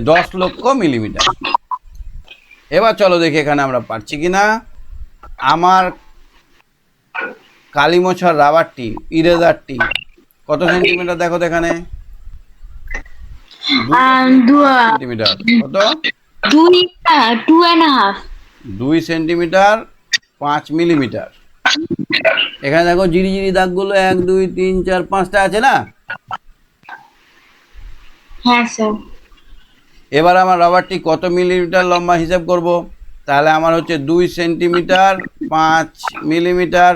10 লক্ষ মিলিমিটার। এবার চলো দেখি এখানে আমরা পারছি কিনা। আমার কালি মোছার রাবারটি, ইরেজারটি কত সেন্টিমিটার দেখো তো এখানে? 2 সেন্টিমিটার। কত?
2.5
2 সেন্টিমিটার 5 মিলিমিটার। এখানে দেখো জিরি জিরি দাগগুলো 1 2 3 4 5টা আছে না?
হ্যাঁ স্যার।
এবার আমার রাবারটি কত মিলিমিটার লম্বা হিসাব করব। তাহলে আমার হচ্ছে 2 সেন্টিমিটার 5 মিলিমিটার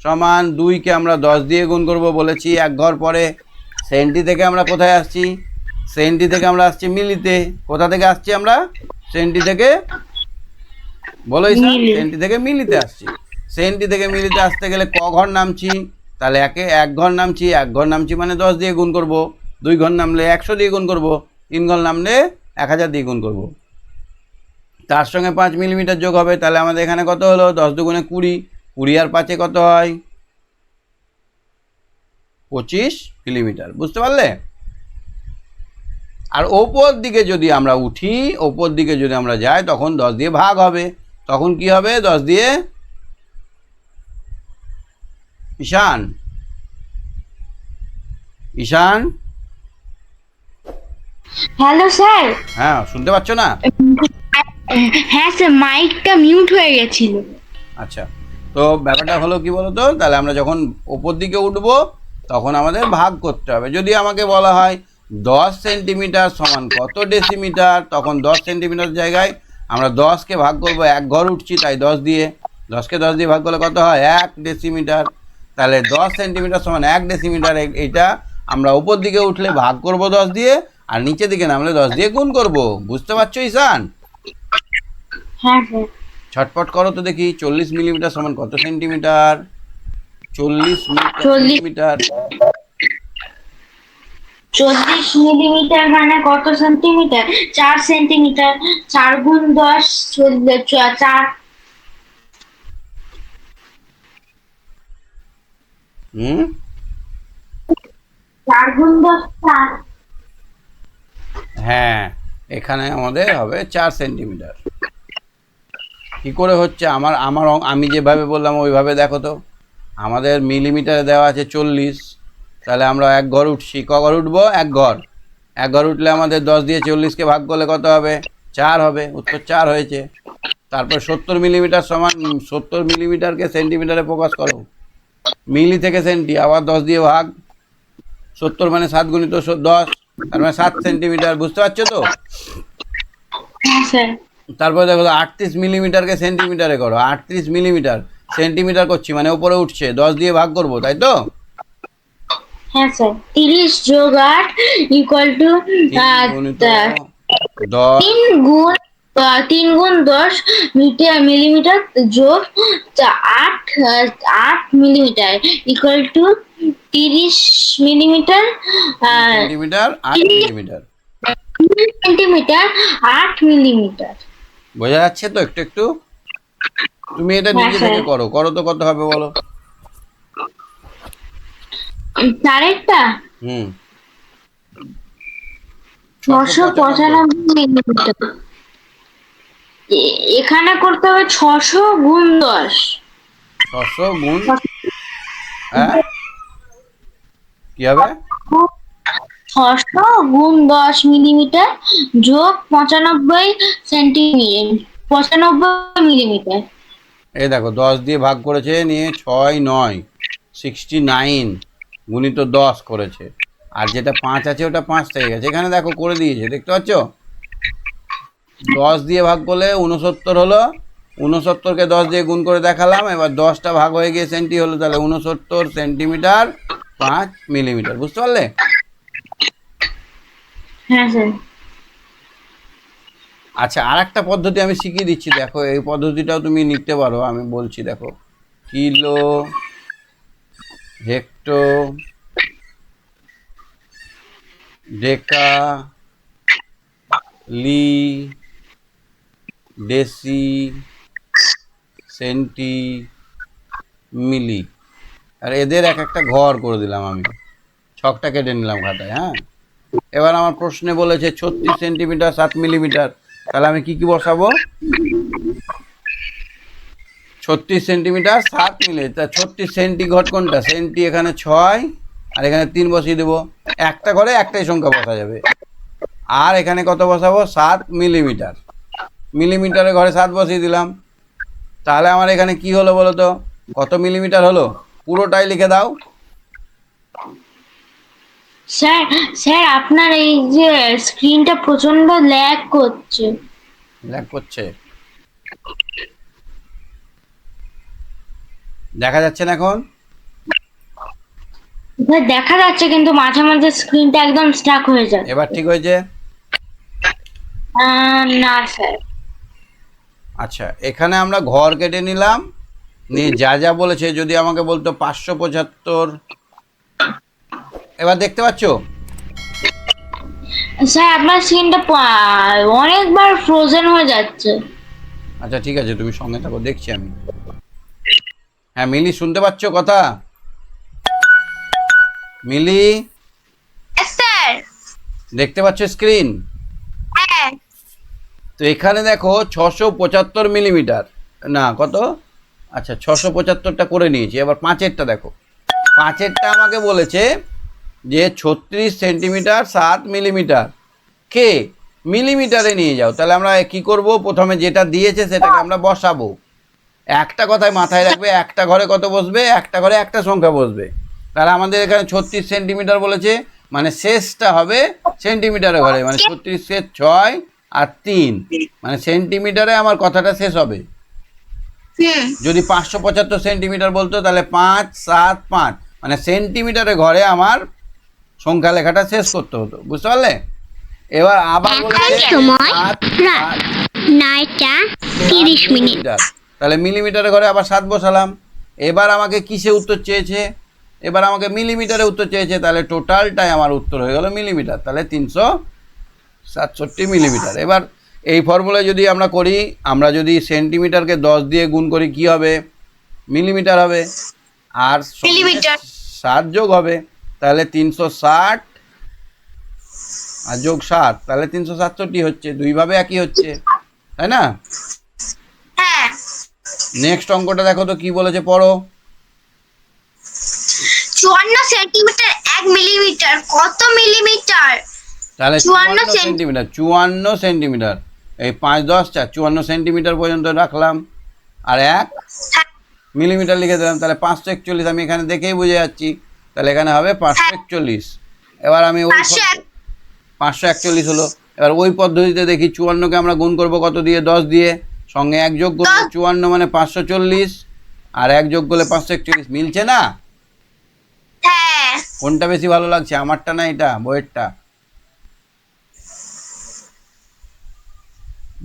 সমান 2কে আমরা 10 দিয়ে গুণ করব বলেছি। 1 ঘর পরে সেন্টি থেকে আমরা কোথায় আসছি? সেন্টি থেকে আমরা আসছি মিলিতে। কোথা থেকে আসছি আমরা? সেন্টি থেকে, বলো ঈশা? সেন্টি থেকে মিলিতে আসছি। সেন্টি থেকে মিলিতে আসতে গেলে ক ঘর নামছি? তাহলে 1 ঘর নামছি। 1 ঘর নামছি মানে 10 দিয়ে গুণ করব। 2 ঘর নামলে 100 দিয়ে গুণ করব। 3 ঘর নামলে 1000 দিয়ে গুণ করব। তার সঙ্গে 5 মিলিমিটার যোগ হবে, তাহলে আমাদের এখানে কত হলো? 10 দুগুণে 20, 20 আর 5-এ কত হয়? 25 মিলিমিটার। বুঝতে পারলে? আর ওপর দিকে যদি আমরা উঠি, ওপর দিকে যদি আমরা যাই, তখন 10 দিয়ে ভাগ হবে। তখন কি হবে? 10 দিয়ে ঈশান, ঈশান,
হ্যালো স্যার।
হ্যাঁ শুনতে পাচ্ছ না?
হ্যাঁ স্যার, মাইকটা মিউট হয়ে গেছিল।
আচ্ছা, তো ব্যাপারটা হলো কি বলতো, তাহলে আমরা যখন ওপর দিকে উঠবো তখন আমাদের ভাগ করতে হবে। যদি আমাকে বলা হয় 10 সেন্টিমিটার সমান কত ডেসিমিটার, তখন 10 সেন্টিমিটার জায়গায় আমরা 10কে ভাগ করবো, 1 ঘর উঠছি তাই 10 দিয়ে, 10কে 10 দিয়ে ভাগ করলে কত হয়? 1 ডেসিমিটার। তাহলে 10 সেন্টিমিটার সমান 1 ডেসিমিটার, এইটা আমরা উপর দিকে উঠলে ভাগ করব 10 দিয়ে, আর নিচের দিকে নামলে 10 দিয়ে গুণ করব। বুঝতে পারছো ঈশান?
হ্যাঁ স্যার।
ছটপট করো তো দেখি, 40 মিলিমিটার সমান কত সেন্টিমিটার? 40 সেন্টিমিটার।
40 মিলিমিটার মানে কত সেন্টিমিটার? 4 সেন্টিমিটার। 4 গুণ 10, 4।
হুম,
4 গুণ 10, 4।
হ্যাঁ, এখানে আমাদের হবে 4 সেন্টিমিটার। কি করে হচ্ছে? আমি যেভাবে বললাম ওইভাবে দেখো তো। আমাদের মিলিমিটারে দেওয়া আছে 40, তাহলে আমরা 1 ঘর উঠছি। ক ঘর উঠবো? 1 ঘর। 1 ঘর উঠলে আমাদের 10 দিয়ে 40কে ভাগ করলে কত হবে? 4 হবে। উত্তর 4 হয়েছে। তারপর 70 মিলিমিটার সমান, 70 মিলিমিটারকে সেন্টিমিটারে প্রকাশ করো। মিলি থেকে সেন্টি, আবার 10 দিয়ে ভাগ। 70 মানে 7 গুণিত 10, তার মানে 7 সেন্টিমিটার। বুঝতে পারছো তো?
হ্যাঁ স্যার।
তারপরে দেখো 38 মিলিমিটারকে সেন্টিমিটারে করো। 38 মিলিমিটার সেন্টিমিটার করছি মানে উপরে উঠছে, 10 দিয়ে ভাগ করবো, তাই তো?
হ্যাঁ স্যার। 30 যোগ 8 ইকুয়াল টু
3 গুণিত 10।
3 গুণ 10 মিলিমিটার যোগ 8 millimetre equal to 30 millimetre,
centimetre 8 millimetre.
Centimetre 8 millimetre.
বোঝা যাচ্ছে তো একটু একটু? তুমি এটা
হ্যাঁ
নিজে
স্যার।
থেকে করো, করো তো কত হবে বলো?
তারেরটা
হুম,
695 মিলিমিটার। এখানে করতে হবে 600 গুণ 10।
600 গুণ, হ্যাঁ কি হবে?
600 গুণ 10 মিলিমিটার যোগ 95 সেন্টিমিটার, 95 মিলিমিটার।
এই দেখো 10 দিয়ে ভাগ করেছে, নিয়ে 6 9 69 গুণিত 10 করেছে, আর যেটা 5 আছে ওটা 5 থেকে গেছে। এখানে দেখো করে দিয়েছে, দেখতে পাচ্ছ? 10 দিয়ে ভাগ করলে 69 হলো, 69কে 10 দিয়ে গুণ করে দেখালাম, এবার 10টা ভাগ হয়ে গিয়ে সেন্টি হলো, তাহলে 69 সেন্টিমিটার 5 মিলিমিটার। বুঝতে পারলে?
হ্যাঁ স্যার।
আচ্ছা, আর একটা পদ্ধতি আমি শিখিয়ে দিচ্ছি, দেখো এই পদ্ধতিটাও তুমি নিতে পারো। আমি বলছি দেখো, কিলো, হেক্টো, ডেকা, লি, ডেসি, সেন্টি, মিলি, আর এদের এক একটা ঘর করে দিলাম আমি, ছকটা কেটে নিলাম খাতায়। হ্যাঁ, এবার আমার প্রশ্নে বলেছে 36 সেন্টিমিটার 7 মিলিমিটার, তাহলে আমি কি কি বসাবো? 36 সেন্টিমিটার 7 মিলিমিটার। 36 সেন্টি ঘট কোনটা? সেন্টি এখানে 6 আর এখানে 3 বসিয়ে দেবো। একটা ঘরে একটাই সংখ্যা বসা যাবে। আর এখানে কত বসাবো? 7 মিলিমিটার। মিলিমিটারের ঘরে 7 বসিয়ে দিলাম। তাহলে আমার এখানে কি হলো বলো তো? কত মিলিমিটার হলো? পুরোটাই লিখে দাও।
স্যার, স্যার আপনার এই যে স্ক্রিনটা প্রচন্ড ল্যাগ করছে।
ল্যাগ করছে? দেখা যাচ্ছে না এখন?
স্যার দেখা যাচ্ছে কিন্তু মাঝে মাঝে স্ক্রিনটা একদম স্টাক হয়ে যায়।
এবার ঠিক হয়েছে?
না স্যার।
আচ্ছা, এখানে আমরা ঘর কেটে নিলাম, নিয়ে যা যা বলেছে, যদি আমাকে বলতো 575, এবার দেখতে পাচ্ছ?
স্যার আপনার স্ক্রিনটা অনেকবার ফ্রোজেন হয়ে যাচ্ছে।
আচ্ছা ঠিক আছে, তুমি সঙ্গে থাকো, দেখছি আমি। হ্যাঁ মিলি, শুনতে পাচ্ছ কথা? মিলি,
স্যার।
দেখতে পাচ্ছ স্ক্রিন?
হ্যাঁ।
তো এখানে দেখো 675 মিলিমিটার, না কত, আচ্ছা 675টা করে নিয়েছি। এবার 5-এরটা দেখো। 5-এরটা আমাকে বলেছে যে 36 সেন্টিমিটার 7 মিলিমিটার। কে মিলিমিটারে নিয়ে যাও। তাহলে আমরা কি করব, প্রথমে যেটা দিয়েছে সেটাকে আমরা বসাবো। একটা কথায় মাথায় রাখবে, একটা ঘরে কত বসবে, একটা ঘরে একটা সংখ্যা বসবে। তাহলে আমাদের এখানে 36 সেন্টিমিটার বলেছে, মানে শেষটা হবে সেন্টিমিটারে ঘরে, মানে 36 × 6 আর 3, মানে সেন্টিমিটারে আমার কথাটা শেষ হবে। যদি 575 সেন্টিমিটার বলতো তাহলে 5, 7, 5, মানে সেন্টিমিটারে ঘরে আমার সংখ্যা লেখাটা শেষ করতে হতো। বুঝতে পারলে? এবার আবার বলেছে
সময়
7,
রাত 9টা 30 মিনিট।
মিলিমিটার, তাহলে মিলিমিটারে ঘরে আবার 7 বসালাম। এবার আমাকে কিসে উত্তর চেয়েছে, এবার আমাকে মিলিমিটারে উত্তর চেয়েছে, তাহলে টোটালটাই আমার উত্তর হয়ে গেল মিলিমিটার, তাহলে 367 মিলিমিটার। এবার এই ফর্মুলায় যদি আমরা করি, আমরা যদি সেন্টিমিটারকে 10 দিয়ে গুণ করি কি হবে, মিলিমিটার হবে, আর
মিলিমিটার।
7 যোগ হবে, তাহলে 360 আর যোগ 7, তাহলে 367 হচ্ছে। দুইভাবে একই হচ্ছে, তাই না?
হ্যাঁ।
নেক্সট অঙ্কটা দেখো তো কি বলেছে, পড়ো।
54 সেন্টিমিটার 1 মিলিমিটার কত মিলিমিটার?
তাহলে
54
সেন্টিমিটার, 54 সেন্টিমিটার, এই 5, 10, 4, 54 সেন্টিমিটার পর্যন্ত রাখলাম, আর 1 মিলিমিটার লিখে দিলাম। তাহলে 541, আমি এখানে দেখেই বুঝে যাচ্ছি, তাহলে এখানে হবে 541। এবার আমি ওই 541 হলো। এবার ওই পদ্ধতিতে দেখি 54কে আমরা গুণ করব কত দিয়ে, 10 দিয়ে, সঙ্গে 1 যোগ করবো, 54 মানে 540, আর 1 যোগ করলে 541, মিলছে না?
হ্যাঁ।
কোনটা বেশি ভালো লাগছে, আমারটা না এটা বইয়েরটা?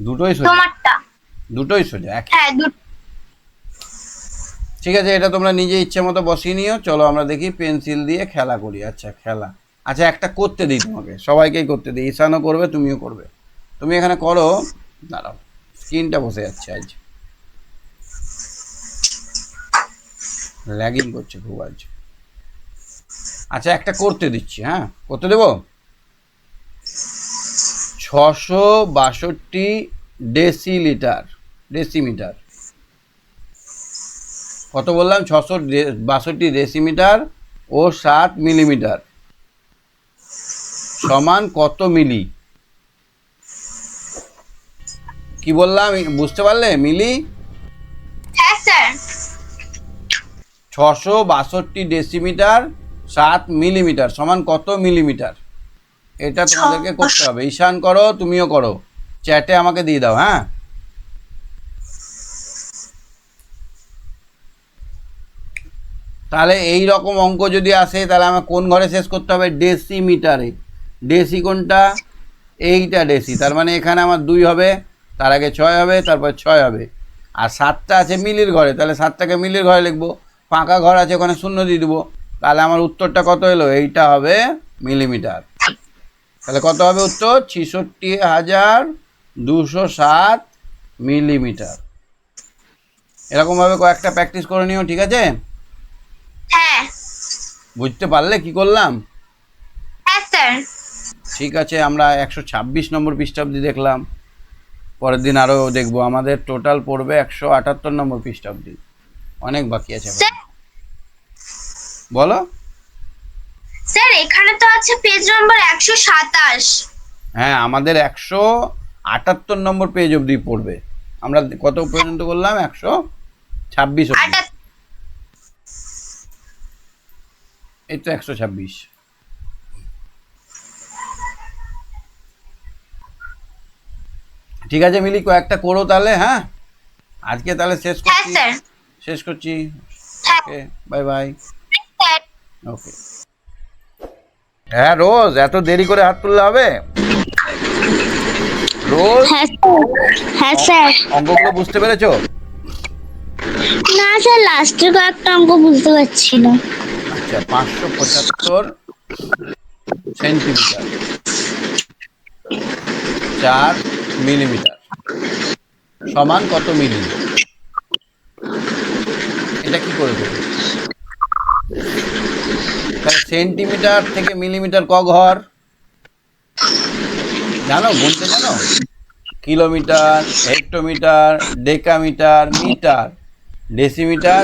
দুটোই সোজা,
তোমারটা।
দুটোই সোজা এক।
হ্যাঁ
ঠিক আছে, এটা তোমরা নিজে ইচ্ছে মতো বসিয়ে নিও। চলো আমরা দেখি পেন্সিল দিয়ে খেলা করি। আচ্ছা খেলা, আচ্ছা একটা করতে দিই তোমাকে, সবাইকেই করতে দিই, ঈশানও করবে, তুমিও করবে। তুমি এখানে করো, দাঁড়াও, স্ক্রিনটা বসে যাচ্ছে, আজ ল্যাগিং করছে খুব আজ। আচ্ছা একটা করতে দিচ্ছি, হ্যাঁ করতে দেবো। 662 ডেসিমিটার, কত বললাম, 662 ডেসিমিটার ও 7 মিলিমিটার সমান কত মিলি? কি বললাম বুঝতে পারলে মিলি?
হ্যাঁ স্যার।
662 ডেসিমিটার 7 মিলিমিটার সমান কত মিলিমিটার? এটা তোমাদেরকে করতে হবে। ঈশান করো, তুমিও করো, চ্যাটে আমাকে দিয়ে দাও। হ্যাঁ তাহলে এই রকম অঙ্ক যদি আসে তাহলে আমার কোন ঘরে শেষ করতে হবে, ডেসিমিটারে। ডেসি কোনটা, এইটা ডেসি, তার মানে এখানে আমার 2 হবে, তার আগে 6 হবে, তারপর 6 হবে, আর 7টা আছে মিলির ঘরে, তাহলে 7টাকে মিলির ঘরে লিখবো। ফাঁকা ঘর আছে, ওখানে 0 দিয়ে দেবো, তাহলে আমার উত্তরটা কত এলো, এইটা হবে মিলিমিটার। তাহলে কত হবে উত্তর, 66,207 মিলিমিটার। এরকমভাবে কয়েকটা প্র্যাকটিস করে নিও, ঠিক আছে?
হ্যাঁ।
বুঝতে পারলে কি করলাম?
হ্যাঁ স্যার।
ঠিক আছে, আমরা 126 নম্বর পৃষ্ঠা অবধি দেখলাম, পরের দিন আরও দেখবো। আমাদের টোটাল পড়বে 178 নম্বর পৃষ্ঠা অবধি, অনেক বাকি আছে। বলো
স্যার এখানে তো আছে পেজ নম্বর 127।
হ্যাঁ আমাদের 178 নম্বর পেজ অবধি পড়বে। আমরা কত পর্যন্ত করলাম, 126 অবধি, এই তো 126। ঠিক আছে মিলি, কয়েকটা করো তাহলে। হ্যাঁ আজকে তাহলে শেষ করছি। Okay bye bye. ওকে। হ্যাঁ রোজ এত দেরি করে হাত তুললে হবে? রোজ
হ্যাঁ স্যার।
অঙ্কগুলো বুঝতে পেরেছো?
না স্যার, লাস্টের কয়েকটা অঙ্ক বুঝতে পারছি না।
আচ্ছা 575 সেন্টিমিটার 4 মিলিমিটার, সমান কত মিলি? এটা কি করে দেবে? তাহলে সেন্টিমিটার থেকে মিলিমিটার ক ঘর জানো, গুনতে জানো? Kilometre, hectometre, decametre, metre, decimetre,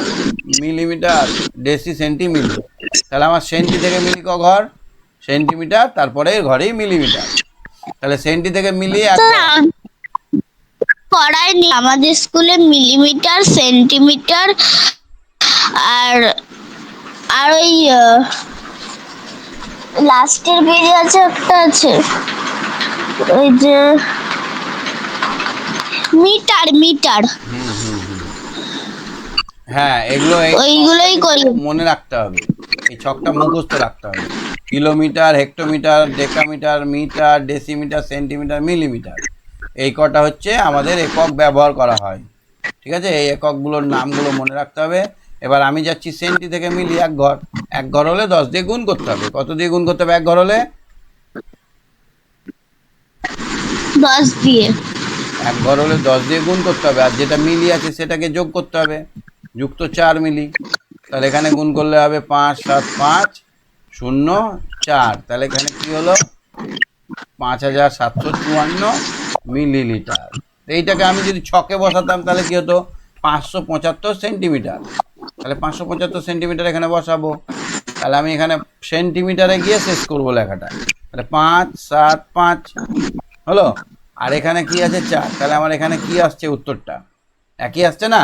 millimetre, deci, centi, milli. তাহলে আমার সেন্টি থেকে মিলি ক ঘর? সেন্টিমিটার, তারপরে ঘরেই মিলিমিটার। তাহলে সেন্টি থেকে মিলি এক ঘর।
স্যার পড়ায়নি আমাদের স্কুলে মিলিমিটার, সেন্টিমিটার আর আর ওই লাস্টের পেজে আছে একটা আছে ওই যে মিটার মিটার
হ্যাঁ, এগুলো
ওইগুলোই করি।
মনে রাখতে হবে, এই ছকটা মুখস্থ রাখতে হবে। Kilometre, hectometre, decametre, metre, decimetre, centimetre, millimetre, এই কটা হচ্ছে আমাদের একক ব্যবহার করা হয়। ঠিক আছে, এই এককগুলোর নামগুলো মনে রাখতে হবে। এবার আমি যাচ্ছি সেন্টি থেকে মিলি এক ঘর। এক ঘর হলে 10 দিয়ে গুণ করতে হবে। কত দিয়ে গুণ করতে হবে এক ঘর হলে?
10 দিয়ে।
এক ঘর হলে 10 দিয়ে গুণ করতে হবে, আর যেটা মিলি আছে সেটাকে যোগ করতে হবে, যুক্ত 4 মিলি। তাহলে এখানে গুণ করলে হবে 5 7 5 0 4। তাহলে এখানে কি হলো? 5754 মিলিলিটার। এইটাকে আমি যদি ছকে বসাতাম তাহলে কি হতো? 575 সেন্টিমিটার। তাহলে 575 সেন্টিমিটার এখানে বসাবো। তাহলে আমি এখানে সেন্টিমিটারে গিয়ে শেষ করবো লেখাটা। তাহলে 5 7 5 হলো। আর এখানে কি আছে? 4। তাহলে আমার এখানে কি আসছে উত্তরটা? একই আসছে না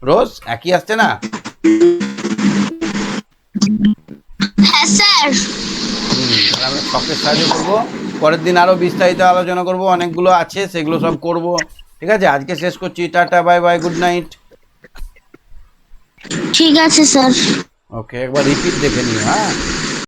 রোজ? একই আসছে না?
হ্যাঁ স্যার।
তাহলে আমরা ছকের সাহায্যে করবো। পরের দিন আরো বিস্তারিত আলোচনা করব, অনেকগুলো আছে সেগুলো সব করব। ঠিক আছে, আজকে শেষ করছি। Tata, bye bye, good night.
ঠিক আছে স্যার।
ওকে, একবার রিপিট দেখে নিও। হ্যাঁ।